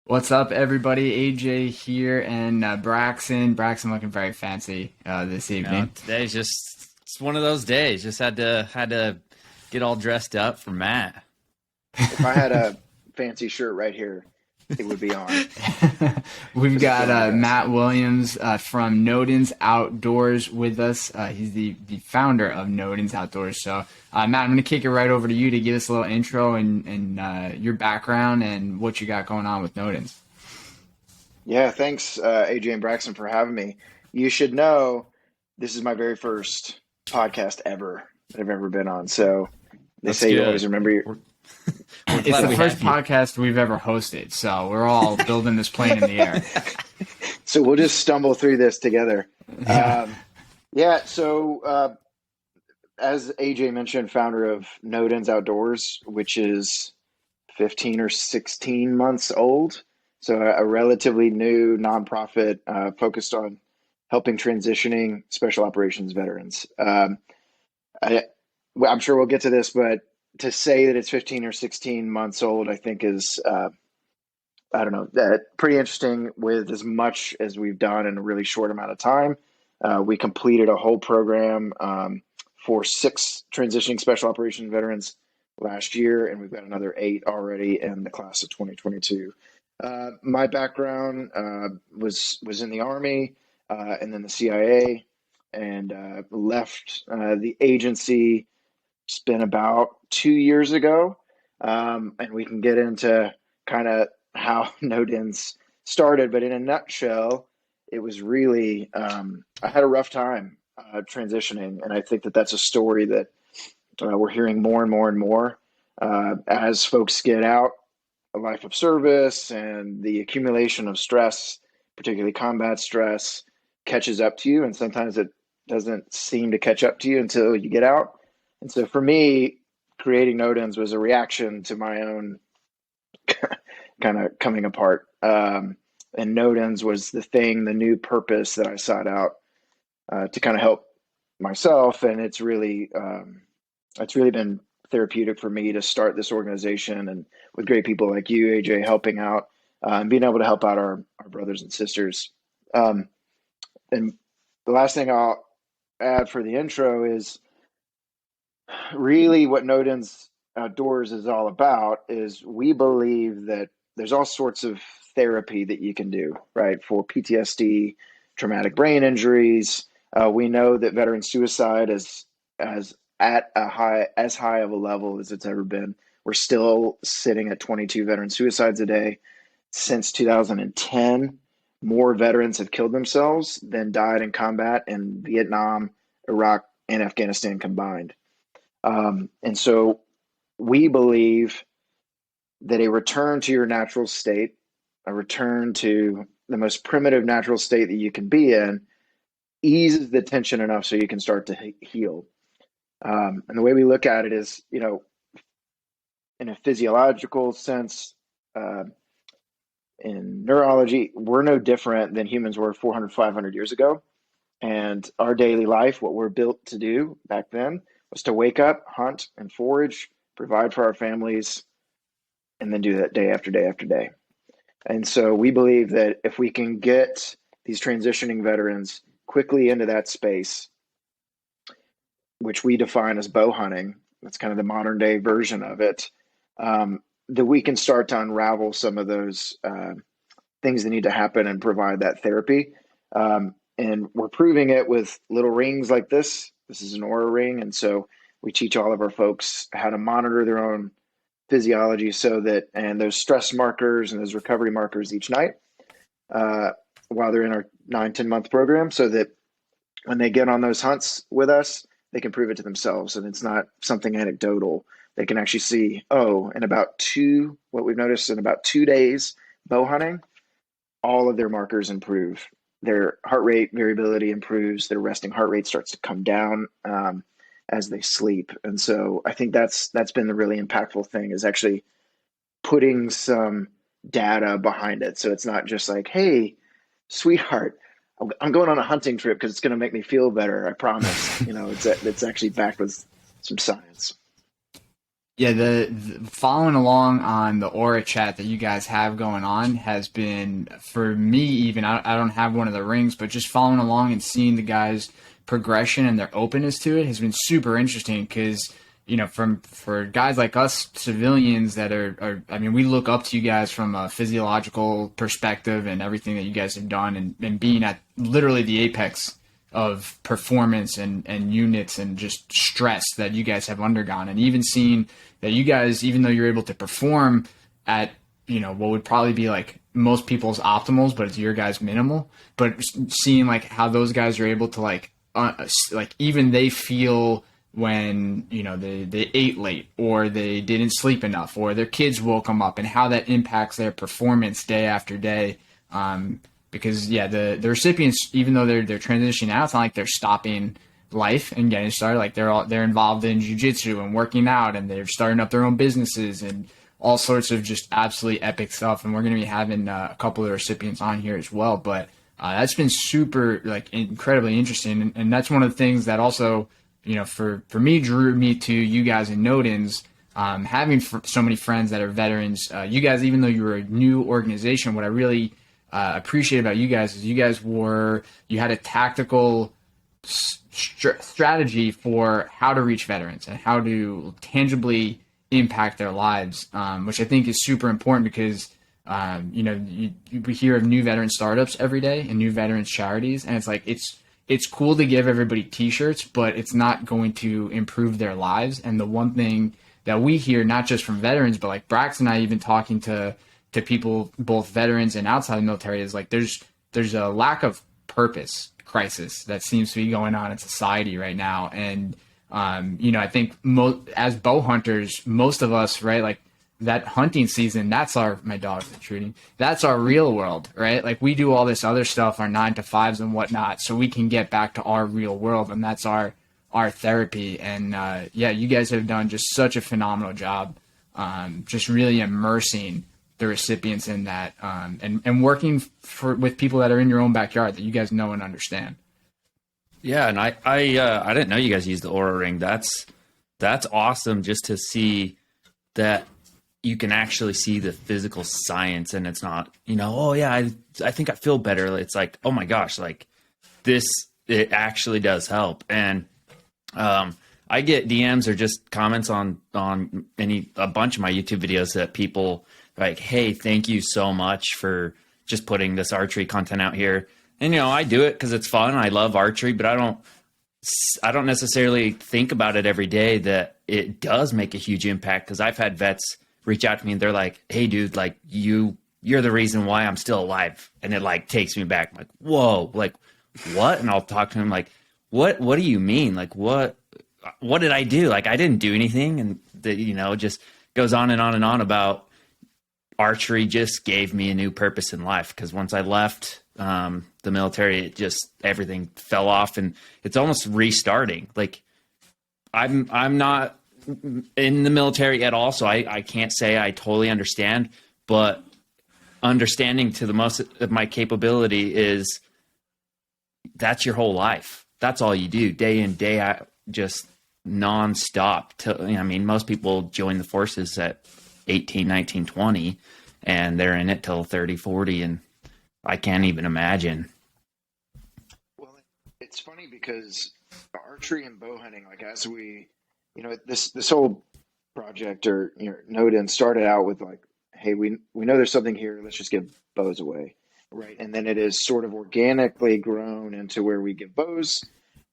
What's up, everybody? AJ here, and Braxton. Braxton looking very fancy this evening. Today's it's one of those days. Just had to get all dressed up for Matt. If I had a fancy shirt right here, it would be on. We've Just got feeling the best. Matt Williams from Nodens Outdoors with us. He's the founder of Nodens Outdoors. So, Matt, I'm going to kick it right over to you to give us a little intro and your background and what you got going on with Nodens. Yeah, thanks, AJ and Braxton, for having me. You should know this is my very first podcast ever that I've ever been on. So they That's say you good. always remember your. We're It's glad the we first have you. podcast we've ever hosted, so we're all building this plane in the air. So we'll just stumble through this together. Yeah. Yeah, so as AJ mentioned, founder of Nodens Outdoors, which is 15 or 16 months old. So a relatively new nonprofit focused on helping transitioning special operations veterans. I, I'm sure we'll get to this, but to say that it's 15 or 16 months old, I think is, I don't know, that pretty interesting with as much as we've done in a really short amount of time. We completed a whole program for six transitioning special operations veterans last year, and we've got another eight already in the class of 2022. My background was in the Army and then the CIA, and left the agency. It's been about 2 years ago, and we can get into kind of how Nodens started. But in a nutshell, it was really I had a rough time transitioning, and I think that that's a story that we're hearing more and more and more as folks get out a life of service and the accumulation of stress, particularly combat stress, catches up to you. And sometimes it doesn't seem to catch up to you until you get out. And so for me, creating Nodens was a reaction to my own kind of coming apart. And Nodens was the thing, the new purpose that I sought out to kind of help myself. And it's really been therapeutic for me to start this organization and with great people like you, AJ, helping out and being able to help out our brothers and sisters. Um, and the last thing I'll add for the intro is really what Nodens Outdoors is all about is we believe that there's all sorts of therapy that you can do, right? For PTSD, traumatic brain injuries. We know that veteran suicide is as at a high as high of a level as it's ever been. We're still sitting at 22 veteran suicides a day. Since 2010, more veterans have killed themselves than died in combat in Vietnam, Iraq, and Afghanistan combined. And so we believe that a return to your natural state, a return to the most primitive natural state that you can be in, eases the tension enough so you can start to heal. And the way we look at it is, in a physiological sense, uh, in neurology, we're no different than humans were 400, 500 years ago. And our daily life, what we're built to do back then was to wake up, hunt, and forage, provide for our families, and then do that day after day after day. And so we believe that if we can get these transitioning veterans quickly into that space, which we define as bow hunting, that's kind of the modern day version of it, that we can start to unravel some of those things that need to happen and provide that therapy. And we're proving it with little rings like this. This is an aura ring. And so we teach all of our folks how to monitor their own physiology so that, and those stress markers and those recovery markers each night uh, while they're in our 9-10 month program so that when they get on those hunts with us, they can prove it to themselves. And it's not something anecdotal. They can actually see, oh, what we've noticed in about 2 days bow hunting, all of their markers improve. Their heart rate variability improves. Their resting heart rate starts to come down as they sleep. And so I think that's been the really impactful thing is actually putting some data behind it. So it's not just like, hey, sweetheart, I'm going on a hunting trip because it's going to make me feel better. I promise. It's actually backed with some science. Yeah, the following along on the aura chat that you guys have going on has been for me even I don't have one of the rings, but just following along and seeing the guys' progression and their openness to it has been super interesting because from for guys like us civilians that are I mean we look up to you guys from a physiological perspective and everything that you guys have done and being at literally the apex of performance and units and just stress that you guys have undergone, and even seeing that you guys, even though you're able to perform at what would probably be like most people's optimals, but it's your guys minimal, but seeing like how those guys are able to like even they feel when they ate late or they didn't sleep enough or their kids woke them up, and how that impacts their performance day after day. Because yeah, the recipients, even though they're transitioning out, it's not like they're stopping life and getting started. Like they're involved in jujitsu and working out, and they're starting up their own businesses and all sorts of just absolutely epic stuff. And we're going to be having a couple of the recipients on here as well. But that's been super like incredibly interesting, and that's one of the things that also for me drew me to you guys in Nodens. Having so many friends that are veterans, you guys, even though you were a new organization, what I really appreciate about you guys is you had a tactical strategy for how to reach veterans and how to tangibly impact their lives, which I think is super important because we hear of new veteran startups every day and new veterans charities, and it's like it's cool to give everybody t-shirts, but it's not going to improve their lives. And the one thing that we hear, not just from veterans, but like Brax and I even talking to people, both veterans and outside the military, is like there's a lack of purpose crisis that seems to be going on in society right now. And I think as bow hunters, most of us, right, like that hunting season, my dog's intruding, that's our real world, right? Like we do all this other stuff, our 9 to 5s and whatnot, so we can get back to our real world, and that's our therapy. And you guys have done just such a phenomenal job, just really immersing the recipients in that, and working with people that are in your own backyard that you guys know and understand. Yeah, and I didn't know you guys used the Aura Ring. That's awesome, just to see that you can actually see the physical science, and it's not oh yeah, I think I feel better. It's like, oh my gosh, like it actually does help. And I get DMs or just comments on a bunch of my YouTube videos that people like, hey, thank you so much for just putting this archery content out here. And, I do it because it's fun. I love archery, but I don't necessarily think about it every day that it does make a huge impact, because I've had vets reach out to me and they're like, hey, dude, like you're the reason why I'm still alive. And it like takes me back. I'm like, whoa, like what? And I'll talk to him like, what do you mean? Like, what did I do? Like, I didn't do anything. And just goes on and on and on about archery just gave me a new purpose in life, because once I left the military, it just everything fell off, and it's almost restarting. Like I'm not in the military at all, so I can't say I totally understand, but understanding to the most of my capability is that's your whole life. That's all you do day in, day out, just nonstop. Most people join the forces at 18, 19, 20, and they're in it till 30, 40, and I can't even imagine. Well, it's funny because archery and bow hunting, like as we, this whole project or Noden started out with like, hey, we know there's something here, let's just give bows away, right? And then it is sort of organically grown into where we give bows.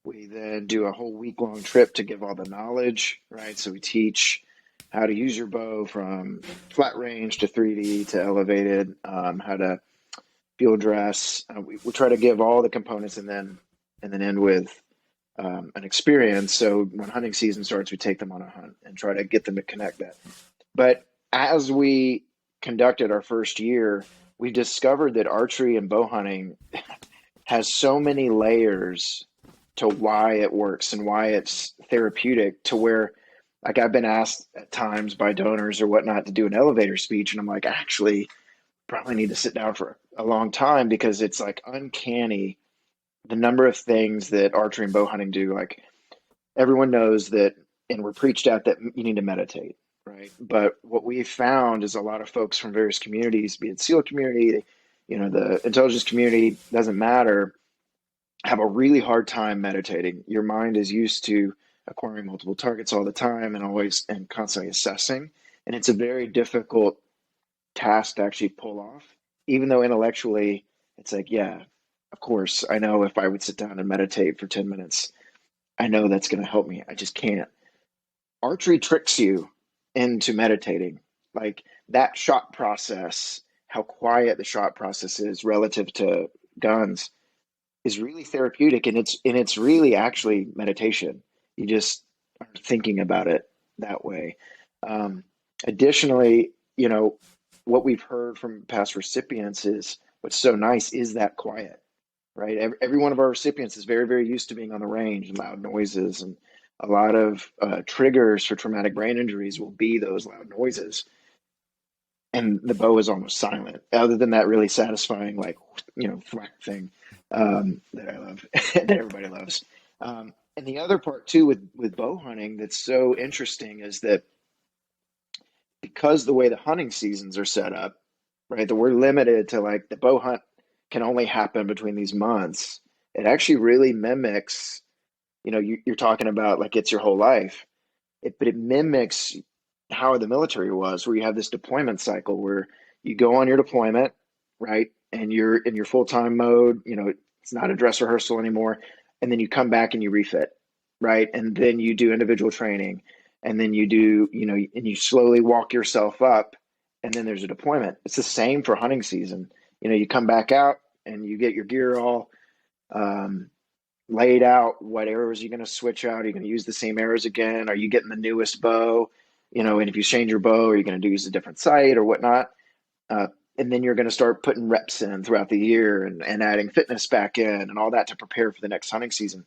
We then do a whole week-long trip to give all the knowledge, right? So we teach how to use your bow from flat range to 3D to elevated, how to field dress. We try to give all the components and then end with an experience. So when hunting season starts, we take them on a hunt and try to get them to connect that. But as we conducted our first year, we discovered that archery and bow hunting has so many layers to why it works and why it's therapeutic, to where like I've been asked at times by donors or whatnot to do an elevator speech, and I'm like, actually probably need to sit down for a long time, because it's like uncanny the number of things that archery and bow hunting do. Like everyone knows that, and we're preached at that you need to meditate, right? But what we found is a lot of folks from various communities, be it SEAL community, the intelligence community, doesn't matter, have a really hard time meditating. Your mind is used to acquiring multiple targets all the time and always and constantly assessing. And it's a very difficult task to actually pull off, even though intellectually it's like, yeah, of course, I know if I would sit down and meditate for 10 minutes, I know that's going to help me. I just can't. Archery tricks you into meditating. Like that shot process, how quiet the shot process is relative to guns is really therapeutic, and it's really actually meditation. You just are thinking about it that way. Um, Additionally, what we've heard from past recipients is what's so nice is that quiet, right? Every one of our recipients is very, very used to being on the range and loud noises, and a lot of triggers for traumatic brain injuries will be those loud noises. And the bow is almost silent, other than that really satisfying, like, thwack thing that I love, that everybody loves. And the other part too with bow hunting that's so interesting is that because the way the hunting seasons are set up, right, that we're limited to like the bow hunt can only happen between these months. It actually really mimics, you're talking about like it's your whole life, but it mimics how the military was, where you have this deployment cycle where you go on your deployment, right, and you're in your full-time mode. It's not a dress rehearsal anymore, and then you come back and you refit, right, and then you do individual training, and then you do, and you slowly walk yourself up, and then there's a deployment. It's the same for hunting season. You come back out and you get your gear all laid out. What arrows are you going to switch out? Are you going to use the same arrows again? Are you getting the newest bow? And if you change your bow, are you going to use a different sight or whatnot? And then you're going to start putting reps in throughout the year and adding fitness back in and all that to prepare for the next hunting season.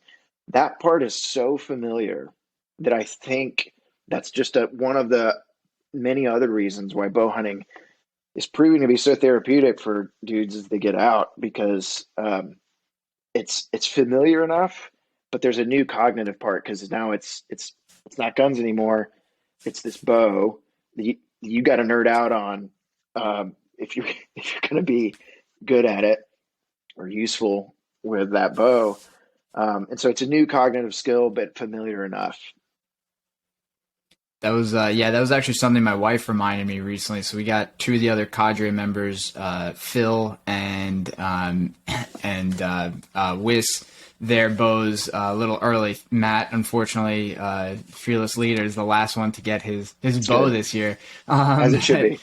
That part is so familiar that I think that's just one of the many other reasons why bow hunting is proving to be so therapeutic for dudes as they get out, because it's familiar enough, but there's a new cognitive part because now it's not guns anymore. It's this bow that you got to nerd out on if you're going to be good at it or useful with that bow. And so it's a new cognitive skill, but familiar enough. That was that was actually something my wife reminded me recently. So we got two of the other cadre members, Phil and Wiss, their bows a little early. Matt, unfortunately, fearless leader, is the last one to get his bow good. this year. As it should be.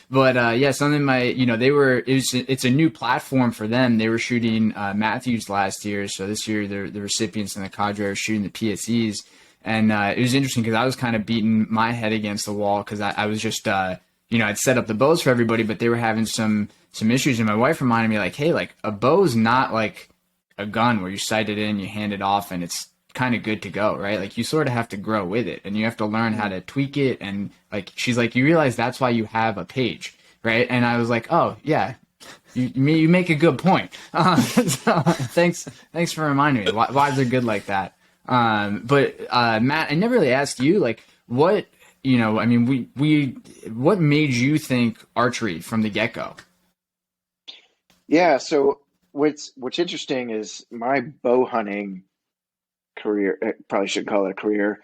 But something it's a new platform for them. They were shooting Matthews last year, so this year the recipients and the cadre are shooting the PSEs. And it was interesting because I was kind of beating my head against the wall because I was just, I'd set up the bows for everybody, but they were having some issues. And my wife reminded me, like, hey, like a bow's not like a gun where you sight it in, you hand it off, and it's kind of good to go, right? Like you sort of have to grow with it, and you have to learn how to tweak it. And like she's like, you realize that's why you have a page, right? And I was like, oh yeah. You make a good point. So thanks for reminding me. Wives are good like that. But Matt, I never really asked you, like, what, what made you think archery from the get-go? Yeah, so what's interesting is my bow hunting career, probably shouldn't call it a career,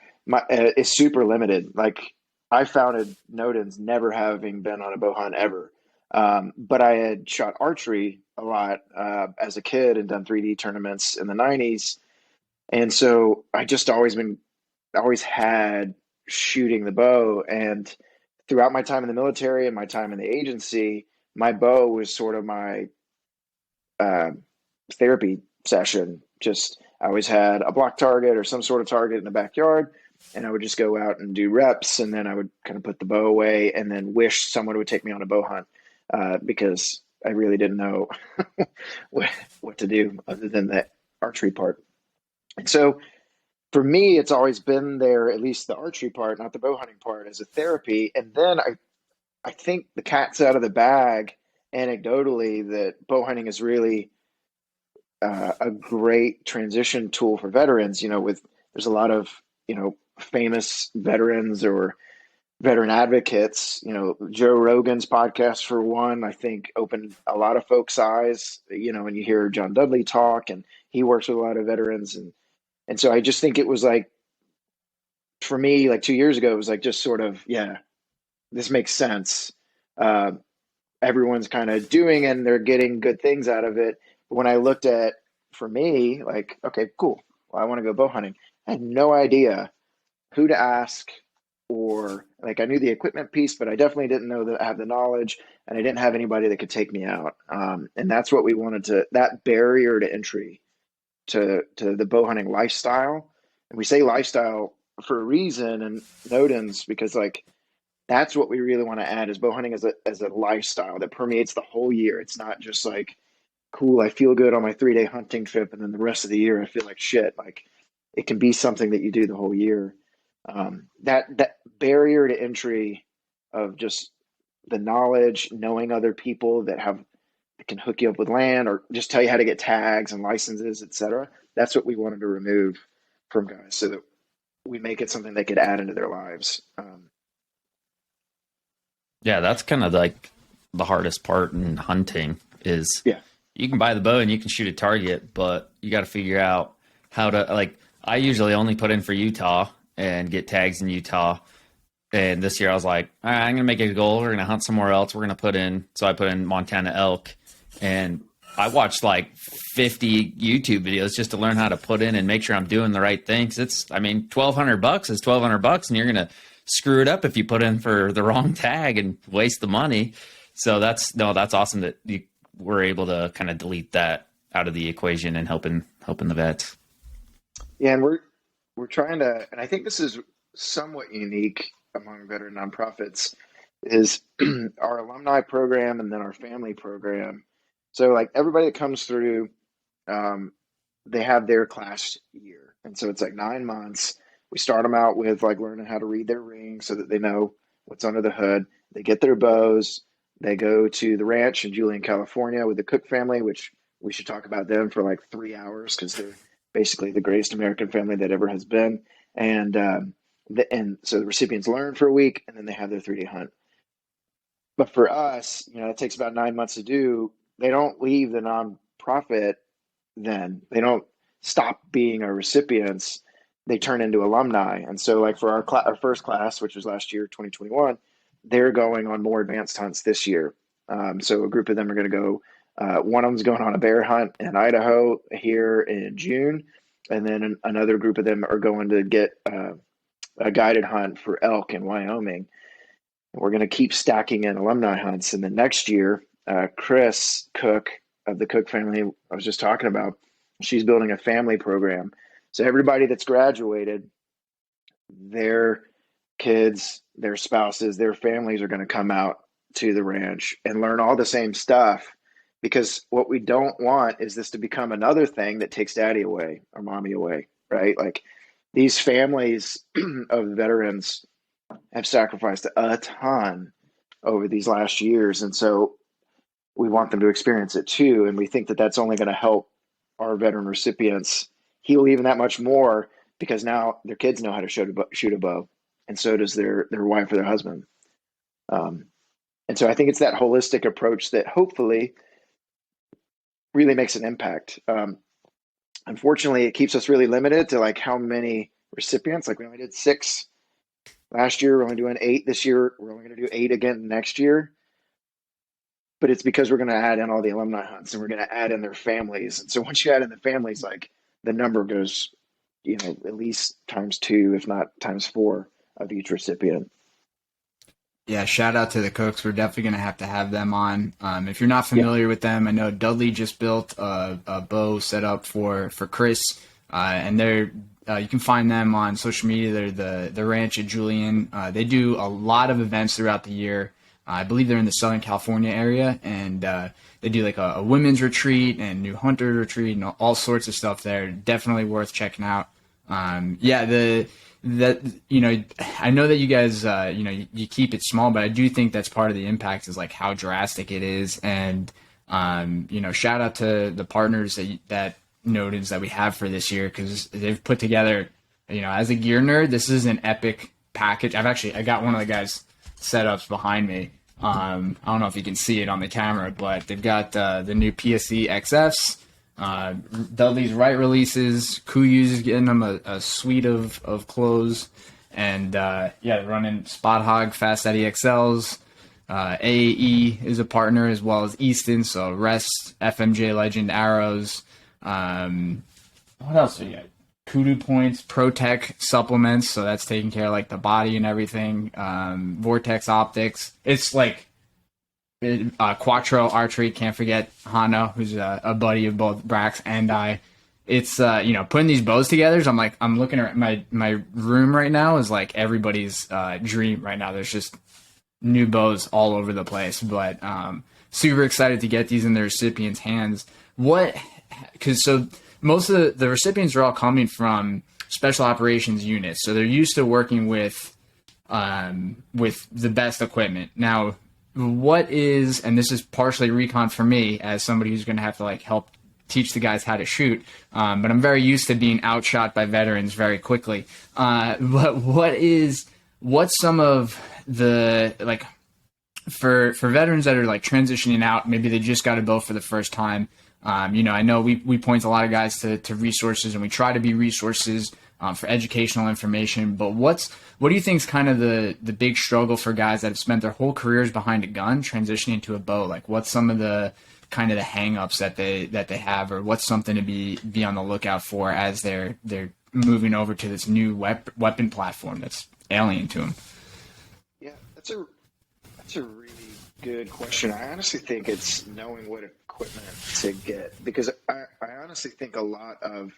is super limited. Like I founded Nodens never having been on a bow hunt ever. But I had shot archery a lot as a kid and done 3D tournaments in the 90s. And so I just always had shooting the bow. And throughout my time in the military and my time in the agency, my bow was sort of my therapy session. Just I always had a block target or some sort of target in the backyard, and I would just go out and do reps, and then I would kind of put the bow away and then wish someone would take me on a bow hunt because I really didn't know what to do other than the archery part. And so for me, it's always been there, at least the archery part, not the bow hunting part, as a therapy. And then I think the cat's out of the bag, anecdotally, that bow hunting is really a great transition tool for veterans. There's a lot of famous veterans or veteran advocates. Joe Rogan's podcast, for one, I think opened a lot of folks' eyes. And you hear John Dudley talk, and he works with a lot of veterans, and so I just think it was like, for me, like 2 years ago, it was like just sort of, yeah, this makes sense. Uh, Everyone's kind of doing and they're getting good things out of it. But when I looked at, for me, like, okay, cool. Well, I want to go bow hunting. I had no idea who to ask, or like I knew the equipment piece, but I definitely didn't know that I have the knowledge, and I didn't have anybody that could take me out. And that's what we wanted to, that barrier to entry to the bow hunting lifestyle. And we say lifestyle for a reason, and Nodens, because like that's what we really want to add, is bow hunting as a lifestyle that permeates the whole year. It's not just like, cool, I feel good on my 3-day hunting trip, and then the rest of the year I feel like shit. Like, it can be something that you do the whole year. That barrier to entry of just the knowledge, knowing other people that can hook you up with land, or just tell you how to get tags and licenses, etc. That's what we wanted to remove from guys, so that we make it something they could add into their lives. Yeah, that's kind of like the hardest part in hunting is Yeah. you can buy the bow and you can shoot a target, but you got to figure out how to, like, I usually only put in for Utah and get tags in Utah. And this year I was like, all right, I'm going to make it a goal. We're going to hunt somewhere else. We're going to put in, so I put in Montana elk, and I watched like 50 YouTube videos just to learn how to put in and make sure I'm doing the right things. $1,200 is $1,200, and you're going to screw it up if you put in for the wrong tag and waste the money. So that's awesome that you were able to kind of delete that out of the equation and helping the vets. Yeah, and we're trying to, and I think this is somewhat unique among veteran nonprofits, is our alumni program and then our family program. So like everybody that comes through, they have their class year, and so it's like 9 months. We start them out with like learning how to read their ring so that they know what's under the hood. They get their bows. They go to the ranch in Julian, California with the Cook family, which we should talk about them for like 3 hours because they're basically the greatest American family that ever has been. And so the recipients learn for a week, and then they have their 3-day hunt. But for us, it takes about 9 months to do. They don't leave the nonprofit then. They don't stop being our recipients. They turn into alumni. And so like for our first class, which was last year, 2021, they're going on more advanced hunts this year. So a group of them are going to go, one of them's going on a bear hunt in Idaho here in June. And then another group of them are going to get a guided hunt for elk in Wyoming. And we're going to keep stacking in alumni hunts. And then next year, Chris Cook of the Cook family I was just talking about, she's building a family program. So everybody that's graduated, their kids, their spouses, their families are going to come out to the ranch and learn all the same stuff, because what we don't want is this to become another thing that takes daddy away or mommy away, right? Like these families of veterans have sacrificed a ton over these last years. And so we want them to experience it too. And we think that that's only going to help our veteran recipients heal even that much more, because now their kids know how to shoot a bow, and so does their wife or their husband. And so I think it's that holistic approach that hopefully really makes an impact. Unfortunately, it keeps us really limited to like how many recipients. Like we only did 6 last year. We're only doing 8 this year. We're only going to do 8 again next year. But it's because we're going to add in all the alumni hunts, and we're going to add in their families. And so once you add in the families, like the number goes, at least times 2, if not times 4 of each recipient. Yeah, shout out to the Cooks. We're definitely going to have them on. If you're not familiar with them, I know Dudley just built a bow set up for Chris, and they're you can find them on social media. They're the ranch at Julian. They do a lot of events throughout the year. I believe they're in the Southern California area, and they do like a women's retreat and new hunter retreat and all sorts of stuff there. Definitely worth checking out. I know that you guys, you keep it small, but I do think that's part of the impact is like how drastic it is. And, shout out to the partners that Nodens that we have for this year, because they've put together, as a gear nerd, this is an epic package. I got one of the guys' setups behind me. I don't know if you can see it on the camera, but they've got the new PSE XFs, Dudley's right releases. Kuyu's is getting them a suite of clothes, and they're running Spot Hog Fast Eddie XLs. AAE is a partner as well as Easton, so Rest, FMJ Legend arrows. What else do you got? Kudu points, ProTech supplements, so that's taking care of like the body and everything. Vortex optics. It's like Quattro archery. Can't forget Hano, who's a buddy of both Brax and I. It's putting these bows together. So I'm looking at my room right now is like everybody's dream right now. There's just new bows all over the place, but super excited to get these in the recipients' hands. So most of the recipients are all coming from special operations units, so they're used to working with the best equipment. Now, and this is partially recon for me as somebody who's going to have to like help teach the guys how to shoot, but I'm very used to being outshot by veterans very quickly. But what's some of the like for veterans that are like transitioning out, maybe they just got a bow for the first time. I know we point a lot of guys to resources, and we try to be resources for educational information. But what do you think is kind of the big struggle for guys that have spent their whole careers behind a gun transitioning to a bow? Like, what's some of the kind of the hang-ups that they have, or what's something to be on the lookout for as they're moving over to this new weapon platform that's alien to them? Yeah, that's a really good question. I honestly think it's knowing what equipment to get, because I honestly think a lot of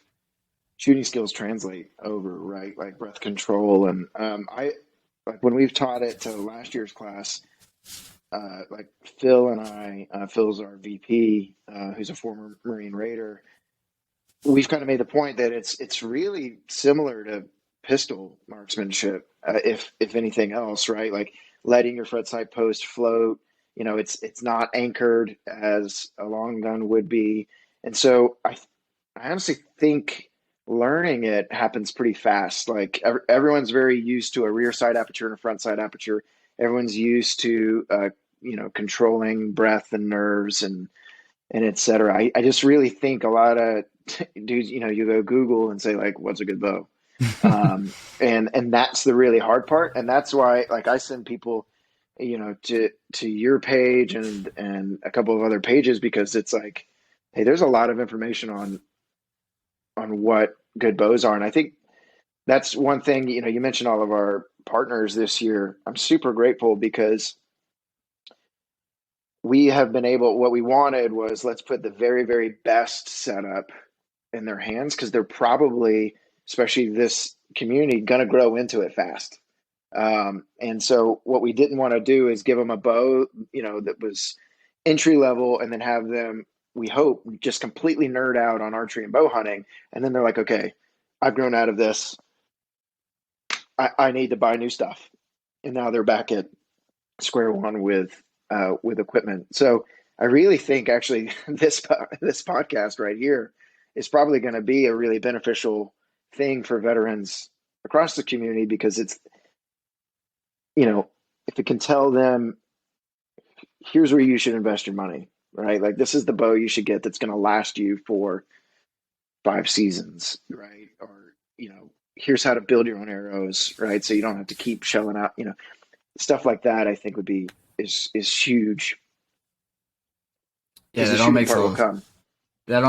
shooting skills translate over, right? Like breath control, and when we've taught it to last year's class, like Phil and I, Phil's our VP, who's a former Marine Raider. We've kind of made the point that it's really similar to pistol marksmanship, if anything else, right? Like letting your front sight post float. It's not anchored as a long gun would be, and so I honestly think learning it happens pretty fast. Like everyone's very used to a rear side aperture and a front side aperture. Everyone's used to controlling breath and nerves and et cetera. I just really think a lot of dudes, you go Google and say like, what's a good bow? And that's the really hard part. And that's why, like, I send people, to your page and a couple of other pages, because it's like, hey, there's a lot of information on what good bows are. And I think that's one thing, you mentioned all of our partners this year. I'm super grateful because we have been what we wanted was, let's put the very, very best setup in their hands, because they're probably, especially this community, going to grow into it fast. And so what we didn't want to do is give them a bow, that was entry level, and then have them, we hope, just completely nerd out on archery and bow hunting. And then they're like, okay, I've grown out of this. I need to buy new stuff. And now they're back at square one with equipment. So I really think actually this podcast right here is probably going to be a really beneficial thing for veterans across the community, because it's, if it can tell them, here's where you should invest your money, right? Like, this is the bow you should get that's going to last you for 5 seasons, right? Or, here's how to build your own arrows, right? So you don't have to keep shelling out, stuff like that. I think is huge. Yeah, that all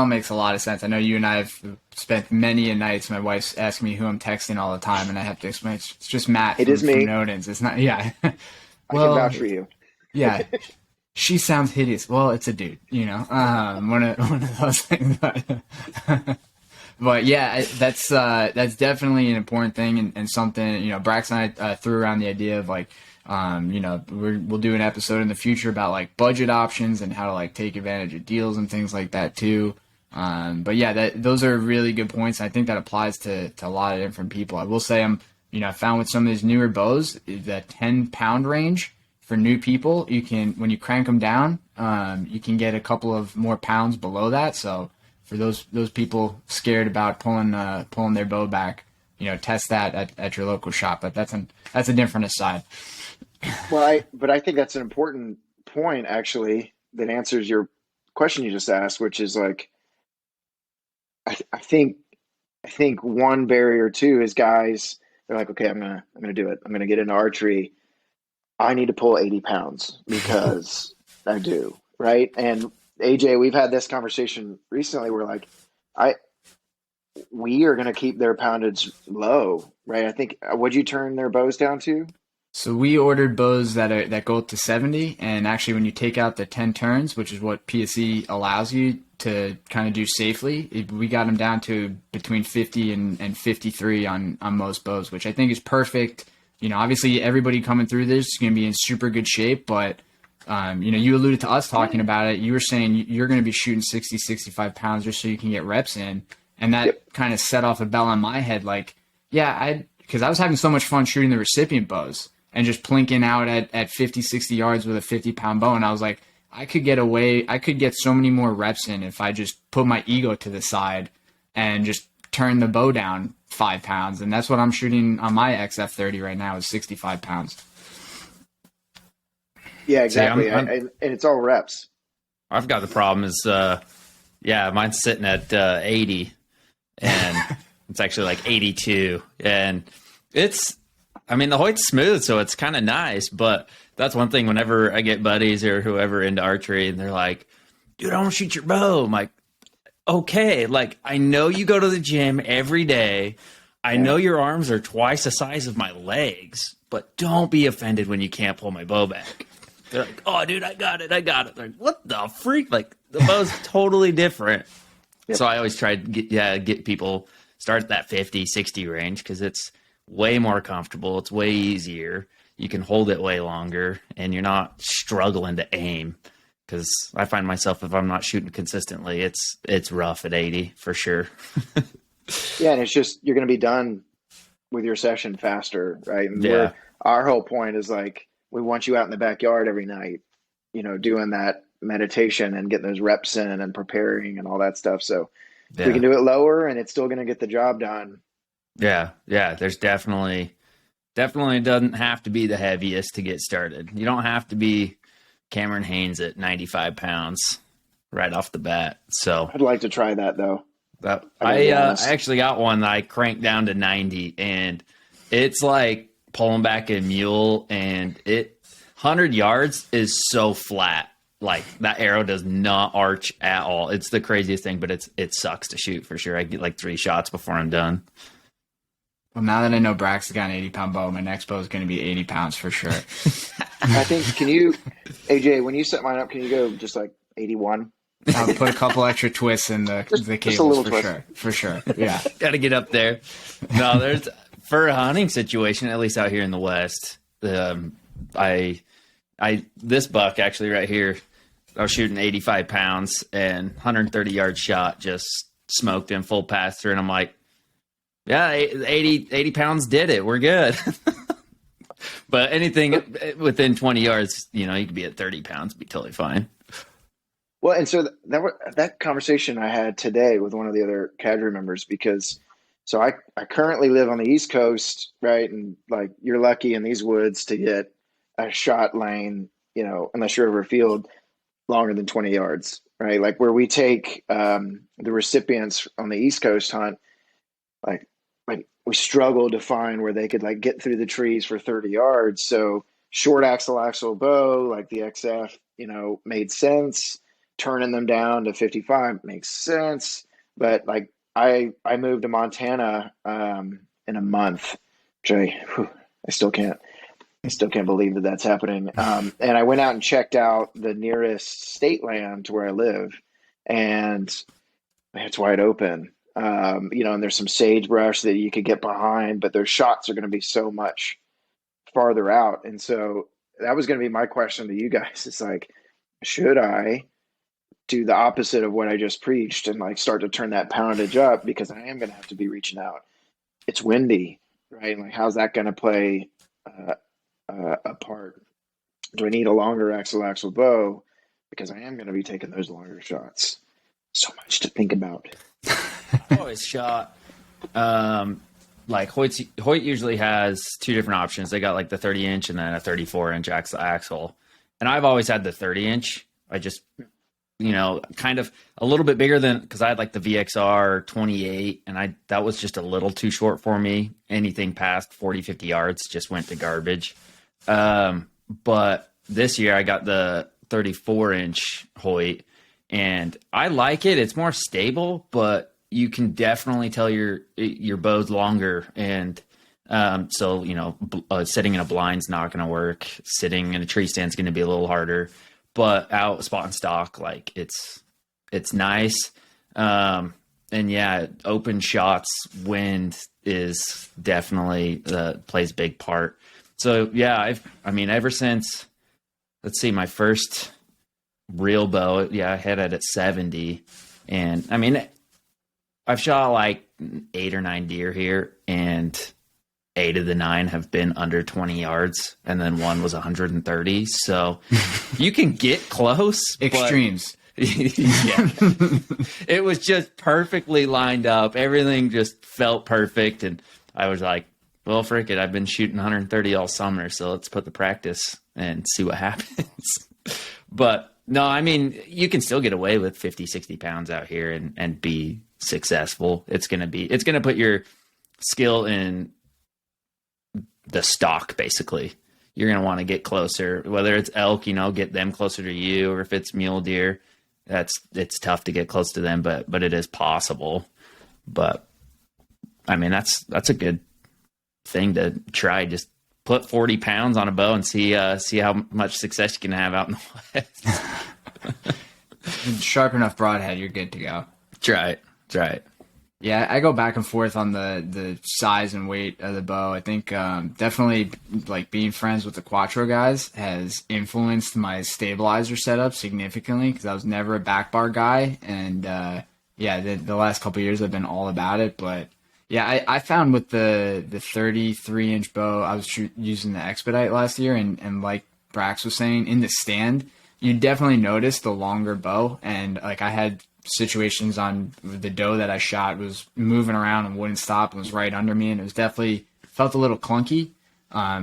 makes a lot of sense. I know you and I have spent many a nights. My wife's asking me who I'm texting all the time, and I have to explain it's just Matt. It is me. From Nodens. It's not. Yeah. Well, I can vouch for you. Yeah. She sounds hideous. Well, it's a dude, one of those things. But yeah, that's definitely an important thing, and something, Brax and I threw around the idea of like, we'll do an episode in the future about like budget options and how to like take advantage of deals and things like that too. But yeah, those are really good points. I think that applies to a lot of different people. I will say I found with some of these newer bows, the 10-pound range for new people, you can, when you crank them down, you can get a couple of more pounds below that. So for those people scared about pulling their bow back, test that at your local shop. But that's a different aside. Well, but I think that's an important point actually that answers your question you just asked, which is like I think one barrier too is guys they're like, okay, I'm gonna do it. I'm gonna get into archery. I need to pull 80 pounds because I do, right? And AJ, we've had this conversation recently where like I we are gonna keep their poundage low, right? I think what'd you turn their bows down to? So we ordered bows that go up to 70, and actually when you take out the 10 turns, which is what PSE allows you to kind of do safely, we got them down to between 50 and 53 on most bows, which I think is perfect. Obviously everybody coming through this is going to be in super good shape, but you alluded to us talking about it. You were saying you're going to be shooting 60, 65 pounds just so you can get reps in, and that kind of set off a bell on my head. Like, yeah, because I was having so much fun shooting the recipient bows and just plinking out at 50, 60 yards with a 50-pound bow. And I was like, I could get so many more reps in if I just put my ego to the side and just turn the bow down 5 pounds. And that's what I'm shooting on my XF30 right now is 65 pounds. Yeah, exactly. And it's all reps. I've got the problem is, mine's sitting at 80 and it's actually like 82. And the Hoyt's smooth, so it's kind of nice, but that's one thing whenever I get buddies or whoever into archery and they're like, dude, I want to shoot your bow. I'm like, okay, like I know you go to the gym every day. I know your arms are twice the size of my legs, but don't be offended when you can't pull my bow back. They're like, oh, dude, I got it. They're like, what the freak? Like the bow's totally different. Yep. So I always try to get people start at that 50, 60 range because it's way more comfortable. It's way easier. You can hold it way longer and you're not struggling to aim. Because I find myself, if I'm not shooting consistently, it's rough at 80 for sure. Yeah, and it's just you're going to be done with your session faster, right? And our whole point is like we want you out in the backyard every night, doing that meditation and getting those reps in and preparing and all that stuff. So we can do it lower, and it's still going to get the job done. Yeah. There's definitely doesn't have to be the heaviest to get started. You don't have to be Cameron Haynes at 95 pounds right off the bat. So I'd like to try that though. I actually got one that I cranked down to 90, and it's like pulling back a mule, and 100 yards is so flat. Like that arrow does not arch at all. It's the craziest thing, but it sucks to shoot for sure. I get like 3 shots before I'm done. Well, now that I know Brax has got an 80-pound bow, my next bow is going to be 80 pounds for sure. I think, AJ, when you set mine up, can you go just like 81? I'll put a couple extra twists in the cables for sure. Yeah. Got to get up there. No, for a hunting situation, at least out here in the West, this buck actually right here, I was shooting 85 pounds and 130 yard shot, just smoked him full pass through. And I'm like, yeah, 80 pounds did it. We're good. But anything within 20 yards, you could be at 30 pounds, be totally fine. Well, and so that conversation I had today with one of the other cadre members, because so I currently live on the East Coast, right? And like you're lucky in these woods to get a shot lane, unless you're over a field longer than 20 yards, right? Like where we take the recipients on the East Coast hunt, like we struggled to find where they could like get through the trees for 30 yards. So short axle bow, like the XF, made sense. Turning them down to 55 makes sense. But like I moved to Montana in a month, which I still can't believe that that's happening. And I went out and checked out the nearest state land to where I live, and it's wide open. And there's some sagebrush that you could get behind, but those shots are going to be so much farther out. And so that was going to be my question to you guys. It's like, should I do the opposite of what I just preached and like start to turn that poundage up, because I am going to have to be reaching out. It's windy, right? Like, how's that going to play a part? Do I need a longer axle bow? Because I am going to be taking those longer shots. So much to think about. I always shot like Hoyt usually has two different options. They got like the 30-inch and then a 34-inch axle. And I've always had the 30-inch. I just, kind of a little bit bigger than, because I had like the VXR 28, and that was just a little too short for me. Anything past 40, 50 yards just went to garbage. But this year I got the 34-inch Hoyt, and I like it. It's more stable, but you can definitely tell your bow's longer. And so, sitting in a blind's not going to work. Sitting in a tree stand's going to be a little harder. But out spot and stock, like it's nice. And yeah, open shots, wind is definitely plays a big part. So yeah, ever since, let's see, my first real bow, I had it at 70, and I've shot like 8 or 9 deer here, and 8 of the 9 have been under 20 yards, and then one was 130. So you can get close. Extremes. Yeah. It was just perfectly lined up. Everything just felt perfect. And I was like, well, frick it. I've been shooting 130 all summer, so let's put the practice and see what happens. But no, you can still get away with 50, 60 pounds out here and be successful. It's going to put your skill in the stock, basically. You're going to want to get closer, whether it's elk, get them closer to you, or if it's mule deer, it's tough to get close to them, but it is possible. But that's a good thing to try. Just put 40 pounds on a bow and see how much success you can have out in the West. Sharp enough broadhead, you're good to go. Try it. Yeah, I go back and forth on the size and weight of the bow. I think definitely like being friends with the Quattro guys has influenced my stabilizer setup significantly, because I was never a back bar guy, and the last couple of years I've been all about it. But yeah, I found with the 33-inch bow, I was using the Expedite last year, and like Brax was saying, in the stand, you definitely notice the longer bow, and like I had situations on the doe that I shot was moving around and wouldn't stop and was right under me, and it was definitely felt a little clunky.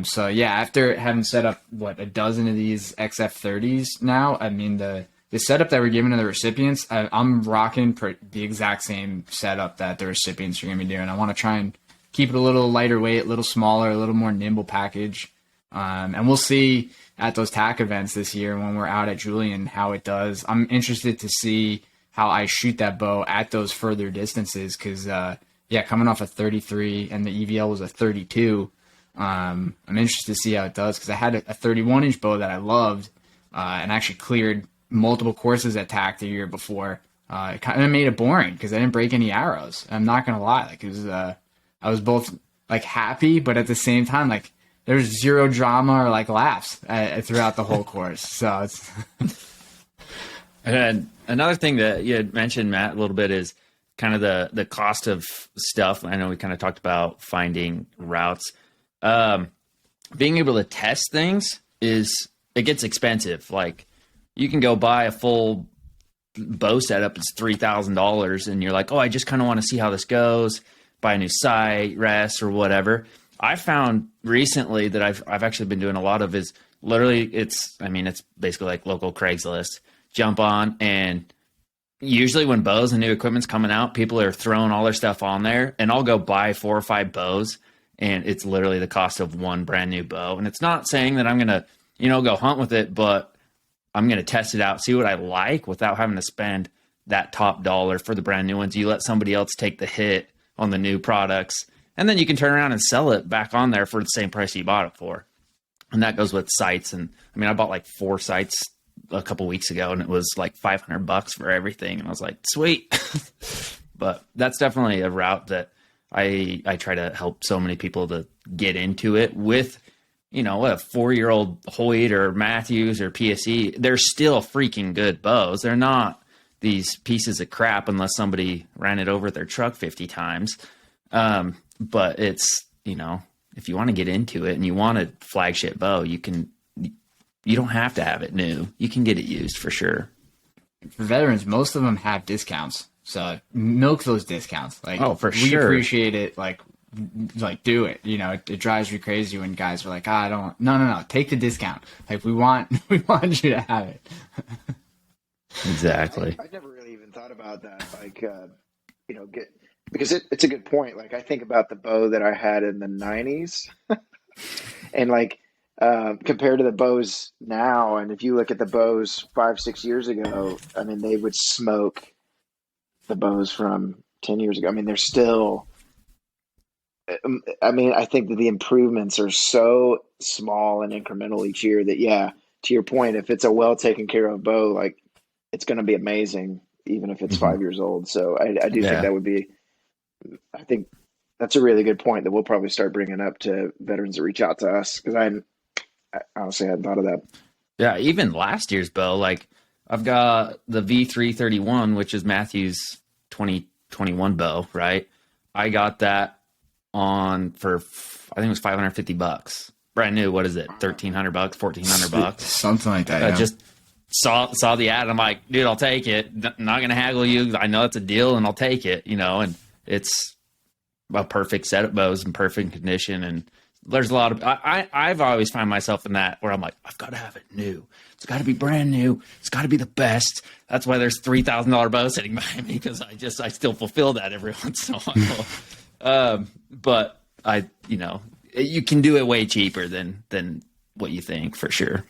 So yeah, after having set up a dozen of these XF30s now, the setup that we're giving to the recipients, I'm rocking the exact same setup that the recipients are going to be doing. I want to try and keep it a little lighter weight, a little smaller, a little more nimble package. And we'll see at those TAC events this year when we're out at Julian how it does. I'm interested to see how I shoot that bow at those further distances, because coming off a 33 and the EVL was a 32, I'm interested to see how it does, because I had a 31-inch bow that I loved and actually cleared multiple courses at TAC the year before. It kind of made it boring because I didn't break any arrows. I'm not gonna lie, like it was I was both like happy, but at the same time, like there was zero drama or like laughs throughout the whole course. So it's And another thing that you had mentioned, Matt, a little bit is kind of the cost of stuff. I know we kind of talked about finding routes. Being able to test things it gets expensive. Like you can go buy a full bow setup. It's $3,000, and you're like, oh, I just kind of want to see how this goes. Buy a new sight, rest, or whatever. I found recently that I've actually been doing a lot of is literally it's basically like local Craigslist. Jump on, and usually when bows and new equipment's coming out, people are throwing all their stuff on there, and I'll go buy 4 or 5 bows, and it's literally the cost of one brand new bow. And it's not saying that I'm gonna go hunt with it, but I'm gonna test it out, see what I like without having to spend that top dollar for the brand new ones. You let somebody else take the hit on the new products, and then you can turn around and sell it back on there for the same price you bought it for. And that goes with sights. And I bought like 4 sights a couple weeks ago, and it was like $500 for everything, and I was like, sweet. But that's definitely a route that I try to help so many people to get into it with. A 4-year-old Hoyt or Matthews or PSE, they're still freaking good bows. They're not these pieces of crap unless somebody ran it over their truck 50 times. But it's if you want to get into it and you want a flagship bow, you don't have to have it new. You can get it used for sure. For veterans, most of them have discounts, so milk those discounts. Like, oh, for we sure, appreciate it. Like like do it. It drives me crazy when guys are like, I don't, no, take the discount. Like we want you to have it. Exactly. I never really even thought about that. Like, because it's a good point. Like I think about the bow that I had in the 90s and like, compared to the bows now. And if you look at the bows 5, 6 years ago, I mean, they would smoke the bows from 10 years ago. I mean, they're still, I think that the improvements are so small and incremental each year that, yeah, to your point, if it's a well taken care of bow, like it's going to be amazing, even if it's 5 years old. So I do think that would be, I think that's a really good point that we'll probably start bringing up to veterans that reach out to us. Cause I honestly hadn't thought of that. Yeah. Even last year's bow, like I've got the V331, which is Matthew's 2021 bow, right? I got that for, I think it was $550. Brand new. What is it? $1,300, $1,400, something like that. I Yeah. just saw the ad. I'm like, dude, I'll take it. Not going to haggle you. I know it's a deal and I'll take it, and it's a perfect set of bows in perfect condition. And there's a lot of, I've always found myself in that where I'm like, I've got to have it new. It's got to be brand new. It's got to be the best. That's why there's $3,000 bows sitting behind me, because I still fulfill that every once in a while. But you can do it way cheaper than what you think, for sure.